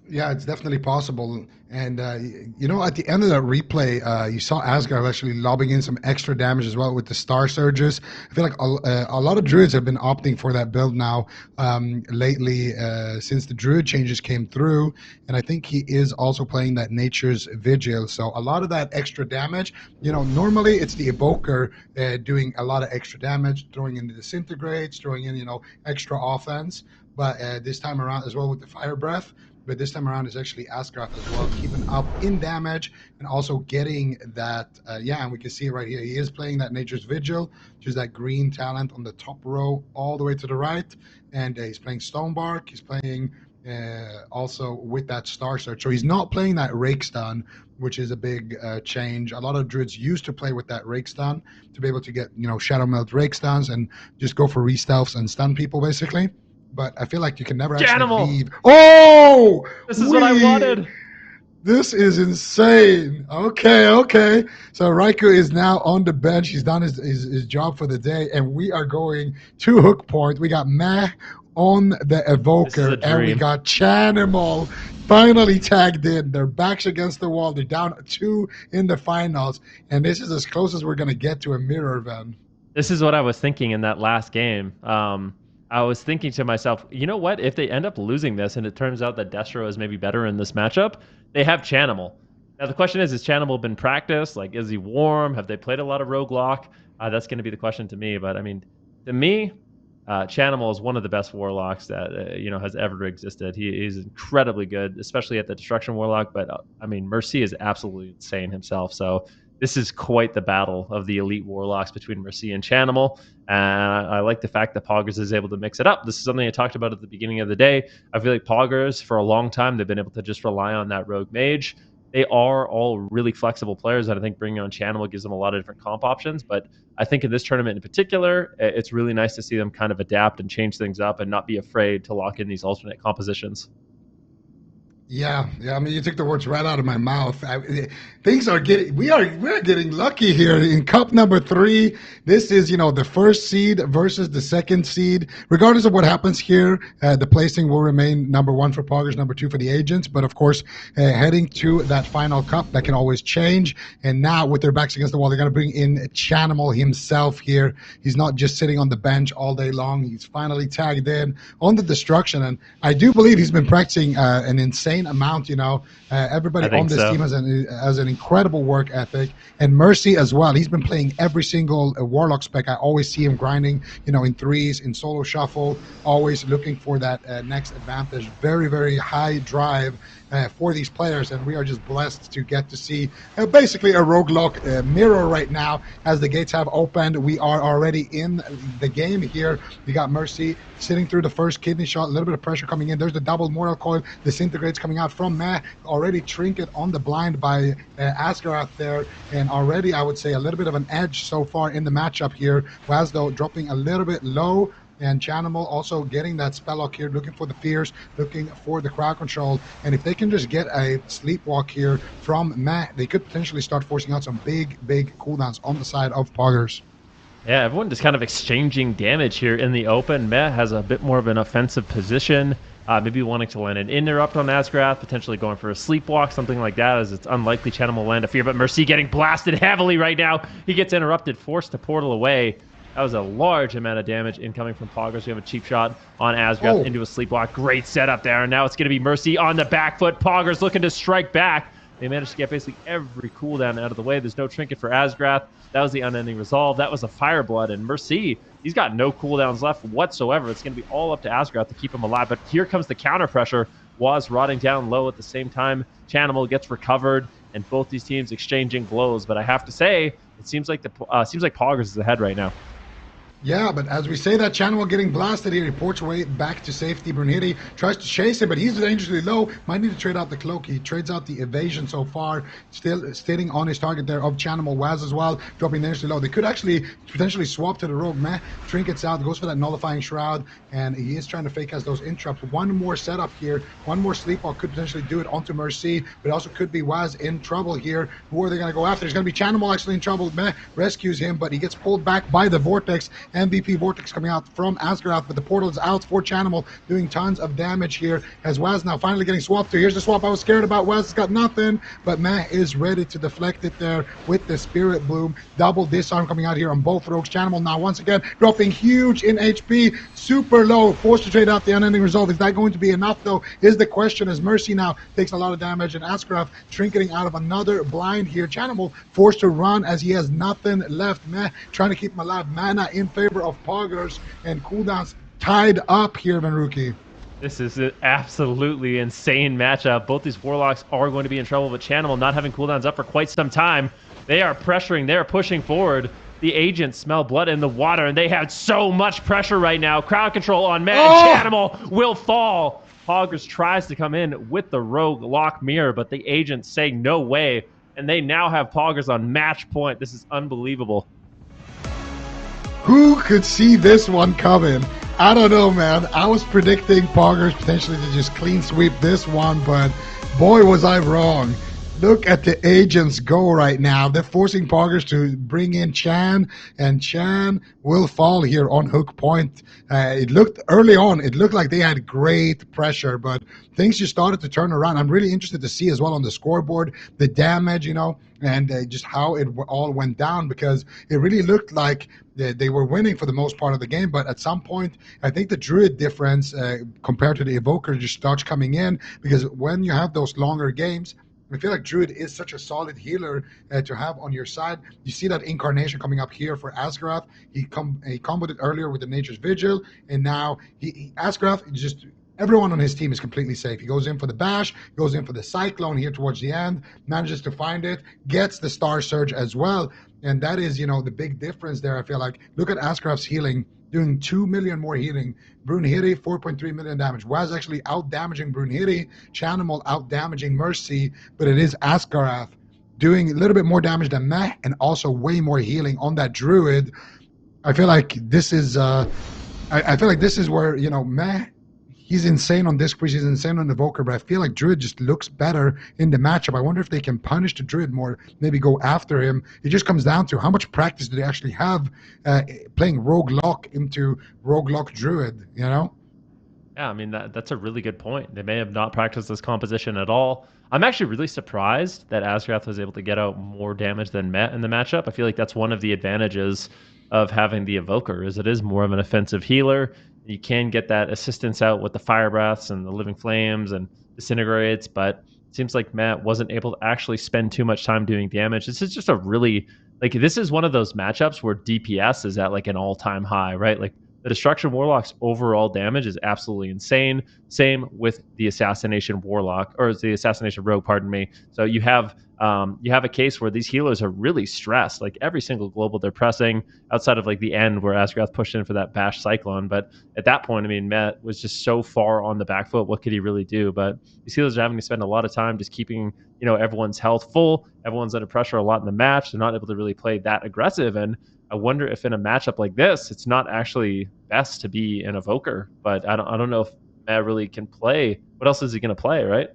Yeah, it's definitely possible. And, at the end of that replay, you saw Asgard actually lobbing in some extra damage as well with the Star Surges. I feel like a lot of Druids have been opting for that build now lately since the Druid changes came through. And I think he is also playing that Nature's Vigil. So a lot of that extra damage, normally it's the Evoker doing a lot of extra damage, throwing in the Disintegrates, throwing in, extra offense. But this time around as well with the Fire Breath. But this time around is actually Askeladd as well, keeping up in damage and also getting that, and we can see it right here. He is playing that Nature's Vigil, which is that green talent on the top row all the way to the right. And he's playing Stonebark. He's playing also with that Star Search. So he's not playing that Rake Stun, which is a big change. A lot of Druids used to play with that Rake Stun to be able to get, Shadow Melt Rake Stuns and just go for re-stealths and stun people, basically. But I feel like you can never actually leave. Oh! This is what I wanted. This is insane. Okay. So Raikou is now on the bench. He's done his job for the day. And we are going to Hook Point. We got Meh on the Evoker. And we got Chanimal finally tagged in. Their backs against the wall. They're down 2 in the finals. And this is as close as we're going to get to a mirror event. This is what I was thinking in that last game. I was thinking to myself, you know what? If they end up losing this and it turns out that Destro is maybe better in this matchup, they have Chanimal. Now, the question is, has Chanimal been practiced? Like, is he warm? Have they played a lot of Rogue Lock? That's going to be the question to me. But, I mean, to me, Chanimal is one of the best Warlocks that, has ever existed. He's incredibly good, especially at the Destruction Warlock. But, Mercy is absolutely insane himself. So this is quite the battle of the elite Warlocks between Mercy and Chanimal. And I like the fact that Poggers is able to mix it up. This is something I talked about at the beginning of the day. I feel like Poggers, for a long time, they've been able to just rely on that Rogue Mage. They are all really flexible players, and I think bringing on Chanimal gives them a lot of different comp options. But I think in this tournament in particular, it's really nice to see them kind of adapt and change things up and not be afraid to lock in these alternate compositions. Yeah, yeah. I mean, you took the words right out of my mouth. Things are getting, we're getting lucky here in Cup number 3. This is, the first seed versus the second seed. Regardless of what happens here, the placing will remain number 1 for Poggers, number 2 for the Agents. But of course, heading to that final cup, that can always change. And now, with their backs against the wall, they're going to bring in Chanimal himself here. He's not just sitting on the bench all day long. He's finally tagged in on the destruction, and I do believe he's been practicing an insane amount. Everybody on this team has an incredible work ethic, and Mercy as well. He's been playing every single Warlock spec. I always see him grinding, in threes, in solo shuffle, always looking for that next advantage. Very, very high drive for these players, and we are just blessed to get to see basically a roguelike mirror right now as the gates have opened. We are already in the game here. We got Mercy sitting through the first kidney shot, a little bit of pressure coming in. There's the double mortal coil, disintegrates coming out from Meh, already trinket on the blind by Asgarath there, and already I would say a little bit of an edge so far in the matchup here. Waz though dropping a little bit low, and Chanimal also getting that spell lock here, looking for the fears, looking for the crowd control. And if they can just get a sleepwalk here from Matt, they could potentially start forcing out some big cooldowns on the side of Poggers. Yeah, everyone just kind of exchanging damage here in the open. Meh has a bit more of an offensive position, maybe wanting to land an interrupt on Asgrath, potentially going for a sleepwalk, something like that, as it's unlikely Chanimal will land a fear. But Mercy getting blasted heavily right now. He gets interrupted, forced to portal away. That was a large amount of damage incoming from Poggers. We have a cheap shot on Asgrath into a sleepwalk. Great setup there. And now it's going to be Mercy on the back foot. Poggers looking to strike back. They managed to get basically every cooldown out of the way. There's no trinket for Asgrath. That was the unending resolve. That was a Fireblood. And Mercy, he's got no cooldowns left whatsoever. It's going to be all up to Asgrath to keep him alive. But here comes the counter pressure. Waz rotting down low at the same time. Chanimal gets recovered, and both these teams exchanging blows. But I have to say, it seems like Poggers is ahead right now. Yeah, but as we say that, Chanimal getting blasted here. He ports away back to safety. Brunhilde tries to chase him, but he's dangerously low. Might need to trade out the cloak. He trades out the evasion so far. Still sitting on his target there of Chanimal. Waz as well, dropping dangerously low. They could actually potentially swap to the rogue. Meh trinkets out, goes for that nullifying shroud, and he is trying to fake as those interrupts. One more setup here. One more sleepwalk could potentially do it onto Mercy, but also could be Waz in trouble here. Who are they going to go after? There's going to be Chanimal actually in trouble. Meh rescues him, but he gets pulled back by the Vortex. MVP Vortex coming out from Asgarath, but the portal is out for Chanimal, doing tons of damage here as Waz now finally getting swapped to. Here's the swap I was scared about. Waz has got nothing, but Meh is ready to deflect it there with the Spirit Bloom. Double disarm coming out here on both rogues. Chanimal now once again dropping huge in HP, super low, forced to trade out the unending resolve. Is that going to be enough though, is the question, as Mercy now takes a lot of damage, and Asgarath trinketing out of another blind here. Chanimal forced to run as he has nothing left. Meh trying to keep him alive. Mana in favor of Poggers, and cooldowns tied up here, Venruki. This is an absolutely insane matchup. Both these Warlocks are going to be in trouble, but Chanimal not having cooldowns up for quite some time. They are pressuring, they're pushing forward. The Agents smell blood in the water, and they have so much pressure right now. Crowd control on man. Chanimal will fall. Poggers tries to come in with the rogue lock mirror, but the Agents say no way, and they now have Poggers on match point. This is unbelievable. Who could see this one coming? I don't know, man. I was predicting Poggers potentially to just clean sweep this one, but boy, was I wrong. Look at the Agents go right now. They're forcing Poggers to bring in Chan, and Chan will fall here on hook point. It looked early on, it looked like they had great pressure, but things just started to turn around. I'm really interested to see as well on the scoreboard, the damage, and just how it all went down, because it really looked like they were winning for the most part of the game. But at some point, I think the Druid difference compared to the Evoker just starts coming in, because when you have those longer games, I feel like Druid is such a solid healer to have on your side. You see that incarnation coming up here for Asgarath. He comboed it earlier with the Nature's Vigil, and now Asgarath just... Everyone on his team is completely safe. He goes in for the bash, goes in for the cyclone here towards the end, manages to find it, gets the Star Surge as well. And that is, the big difference there, I feel like. Look at Asgarath's healing, doing 2 million more healing. Brunhilde, 4.3 million damage. Waz actually out-damaging Brunhilde. Chanimal out-damaging Mercy, but it is Asgarath doing a little bit more damage than Meh, and also way more healing on that Druid. I feel like this is, I feel like this is where, Meh, he's insane on Disc Priest, he's insane on Evoker, but I feel like Druid just looks better in the matchup. I wonder if they can punish the Druid more, maybe go after him. It just comes down to how much practice do they actually have playing Rogue Lock into Rogue Lock Druid, you know? Yeah, I mean, that's a really good point. They may have not practiced this composition at all. I'm actually really surprised that Asgrath was able to get out more damage than Met in the matchup. I feel like that's one of the advantages of having the Evoker, is it is more of an offensive healer. You can get that assistance out with the Fire Breaths and the Living Flames and Disintegrates, but it seems like Matt wasn't able to actually spend too much time doing damage. This is just a really, like, this is one of those matchups where DPS is at like an all-time high, right? Like, the Destruction Warlock's overall damage is absolutely insane. Same with the Assassination Warlock, or the Assassination Rogue, pardon me. So you have a case where these healers are really stressed. Like every single global they're pressing, outside of like the end where Asgrath pushed in for that Bash Cyclone. But at that point, I mean, Met was just so far on the back foot. What could he really do? But these healers are having to spend a lot of time just keeping, everyone's health full. Everyone's under pressure a lot in the match. They're not able to really play that aggressive. And I wonder if in a matchup like this, it's not actually best to be an Evoker. But I don't know if Matt really can play. What else is he going to play, right?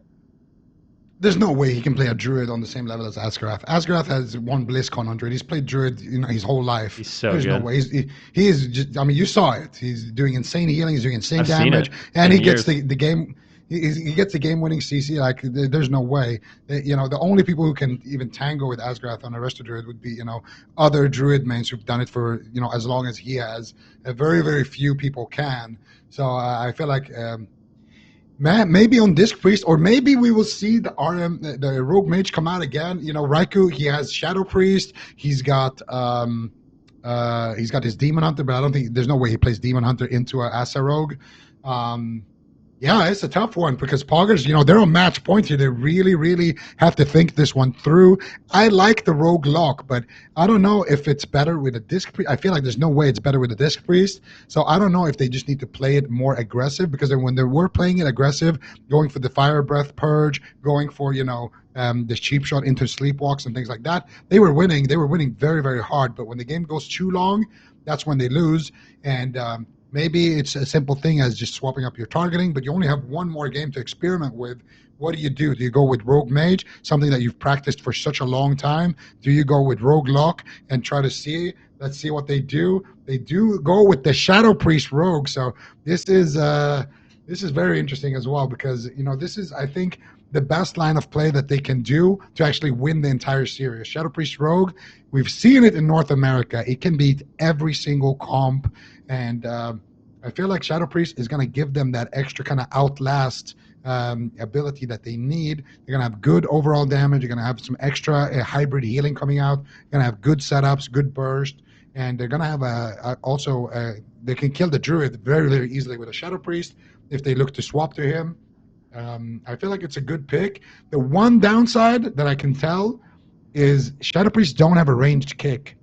There's no way he can play a Druid on the same level as Asgrath. Asgrath has won BlizzCon on Druid. He's played Druid, his whole life. He's so There's good. no way. He is just, I mean, you saw it. He's doing insane healing. He's doing insane I've seen damage. it. And he 10 gets years. the game. He gets the game-winning CC. Like, there's no way. The only people who can even tango with Asgrath on a Resto Druid would be, other Druid mains who've done it for, as long as he has. Very, very few people can. So I feel like maybe on Disc Priest, or maybe we will see the the Rogue Mage come out again. Raikou, he has Shadow Priest. He's got his Demon Hunter, but I don't think there's no way he plays Demon Hunter into a Asa Rogue. Yeah, it's a tough one because Poggers, they're on match point here. They really, really have to think this one through. I like the Rogue Lock, but I don't know if it's better with a Disc Priest. I feel like there's no way it's better with a Disc Priest. So I don't know if they just need to play it more aggressive, because when they were playing it aggressive, going for the Fire Breath Purge, going for, the cheap shot into sleepwalks and things like that, they were winning. They were winning very, very hard. But when the game goes too long, that's when they lose. And maybe it's a simple thing as just swapping up your targeting, but you only have one more game to experiment with. What do? Do you go with Rogue Mage, something that you've practiced for such a long time? Do you go with Rogue Lock and try to let's see what they do? They do go with the Shadow Priest Rogue. So this is very interesting as well, because, this is, I think, the best line of play that they can do to actually win the entire series. Shadow Priest Rogue, we've seen it in North America. It can beat every single comp. And I feel like Shadow Priest is going to give them that extra kind of outlast ability that they need. They're going to have good overall damage. You're going to have some extra hybrid healing coming out. You're going to have good setups, good burst. And they're going to have they can kill the Druid very, very easily with a Shadow Priest if they look to swap to him. I feel like it's a good pick. The one downside that I can tell is Shadow Priests don't have a ranged kick.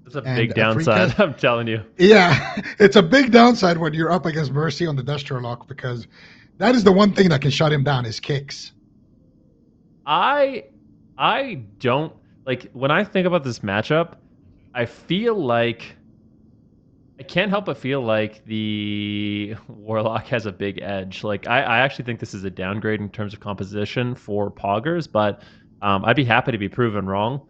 It's a big downside, I'm telling you. Yeah, it's a big downside when you're up against Mercy on the Destro Lock, because that is the one thing that can shut him down, is kicks. I don't, like, when I think about this matchup, I feel like, I can't help but feel like the Warlock has a big edge. Like, I actually think this is a downgrade in terms of composition for Poggers, but I'd be happy to be proven wrong.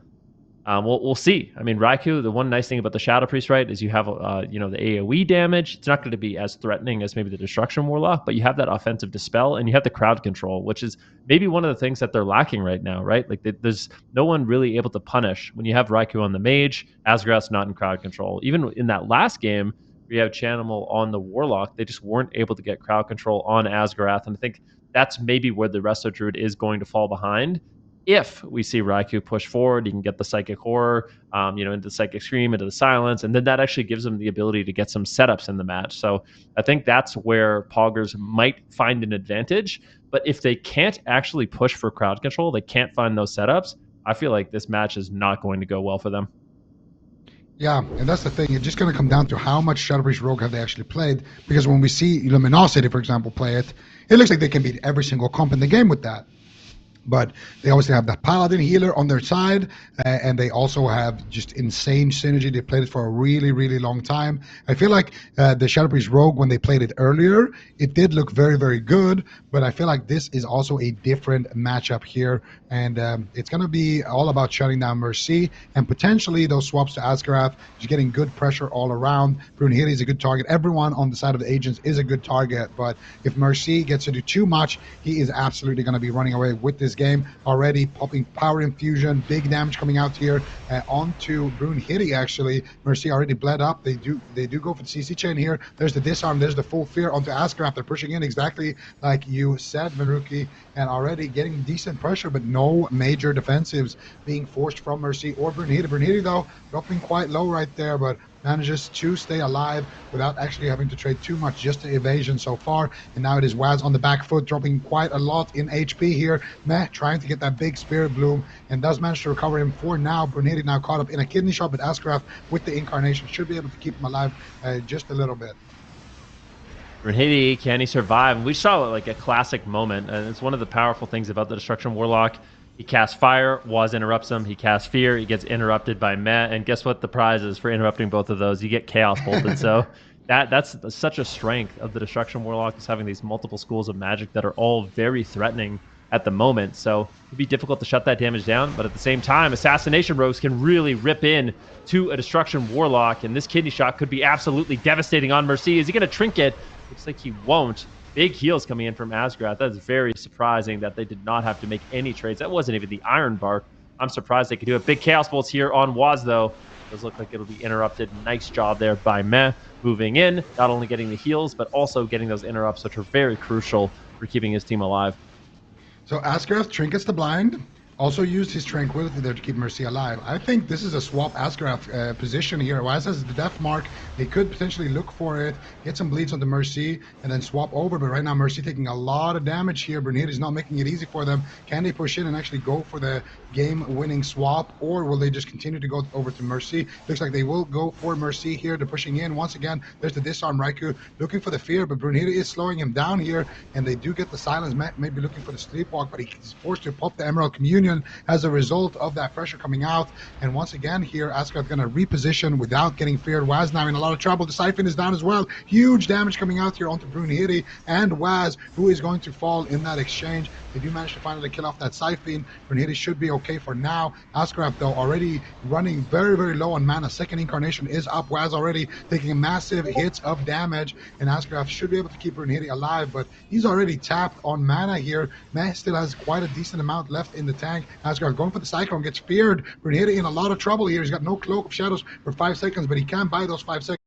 We'll see. I mean, Raikou, the one nice thing about the Shadow Priest, right, is you have, the AoE damage. It's not going to be as threatening as maybe the Destruction Warlock, but you have that offensive Dispel, and you have the crowd control, which is maybe one of the things that they're lacking right now, right? Like, there's no one really able to punish. When you have Raikou on the Mage, Asgrath's not in crowd control. Even in that last game, where you have Chanimal on the Warlock, they just weren't able to get crowd control on Asgrath, and I think that's maybe where the Resto Druid is going to fall behind. If we see Raikou push forward, you can get the Psychic Horror, into the Psychic Scream, into the Silence, and then that actually gives them the ability to get some setups in the match. So I think that's where Poggers might find an advantage. But if they can't actually push for crowd control, they can't find those setups, I feel like this match is not going to go well for them. Yeah, and that's the thing. It's just going to come down to how much Shadow Priest Rogue have they actually played. Because when we see Luminosity, for example, play it, it looks like they can beat every single comp in the game with that. But they obviously have the Paladin healer on their side, and they also have just insane synergy. They played it for a really, really long time. I feel like the Shadow Priest Rogue, when they played it earlier, it did look very, very good, but I feel like this is also a different matchup here, and it's going to be all about shutting down Mercy, and potentially those swaps to Askerath, just getting good pressure all around. Brunhilde is a good target. Everyone on the side of the agents is a good target, but if Mercy gets to do too much, he is absolutely going to be running away with this game. Already popping power infusion, big damage coming out here onto Brunhilde. Actually, Mercy already bled up. They do go for the CC chain here. There's the disarm. There's the full fear onto Askerath. They're pushing in exactly like you said, Maruki, and already getting decent pressure, but no major defensives being forced from Mercy or Brunhilde. Brunhilde though dropping quite low right there, but manages to stay alive without actually having to trade too much, just the evasion so far. And now it is Waz on the back foot, dropping quite a lot in HP here. Meh, trying to get that big Spirit Bloom, and does manage to recover him for now. Brunhilde now caught up in a kidney shot, but Askerath with the Incarnation should be able to keep him alive just a little bit. Brunhilde, can he survive? We saw like a classic moment, and it's one of the powerful things about the Destruction Warlock. He casts Fire, Waz interrupts him. He casts Fear, he gets interrupted by Meh, and guess what the prize is for interrupting both of those? You get Chaos Bolted. So that's such a strength of the Destruction Warlock, is having these multiple schools of magic that are all very threatening at the moment. So it'd be difficult to shut that damage down, but at the same time, Assassination Rogues can really rip in to a Destruction Warlock, and this kidney shot could be absolutely devastating on Mercy. Is he going to Trinket? Looks like he won't. Big heals coming in from Asgrath. That's very surprising that they did not have to make any trades. That wasn't even the Iron Bark. I'm surprised they could do it. Big Chaos Bolts here on Waz, though. Does look like it'll be interrupted. Nice job there by Meh, moving in, not only getting the heals, but also getting those interrupts, which are very crucial for keeping his team alive. So Asgrath trinkets the blind. Also used his Tranquility there to keep Mercy alive. I think this is a swap Askerath position here. Waz has the Death Mark. They could potentially look for it, get some bleeds on the Mercy, and then swap over. But right now, Mercy taking a lot of damage here. Brunhilde is not making it easy for them. Can they push in and actually go for the game-winning swap, or will they just continue to go over to Mercy? Looks like they will go for Mercy here. They're pushing in. Once again, there's the Disarm Raikou looking for the Fear, but Brunhilde is slowing him down here, and they do get the Silence. Maybe looking for the Sleepwalk, but he's forced to pop the Emerald Communion as a result of that pressure coming out. And once again here, Askerath going to reposition without getting feared. Waz now in a lot of trouble. The Siphon is down as well. Huge damage coming out here onto Brunhilde and Waz, who is going to fall in that exchange. They do manage to finally kill off that Siphon. Brunhilde should be okay for now. Askerath though already running very, very low on mana. Second Incarnation is up. Waz already taking massive hits of damage, and Askerath should be able to keep Brunhilde alive, but he's already tapped on mana here. Meh still has quite a decent amount left in the tank. Asgard going for the Cyclone, gets feared. Brunhilde in a lot of trouble here. He's got no Cloak of Shadows for 5 seconds, but he can buy those 5 seconds.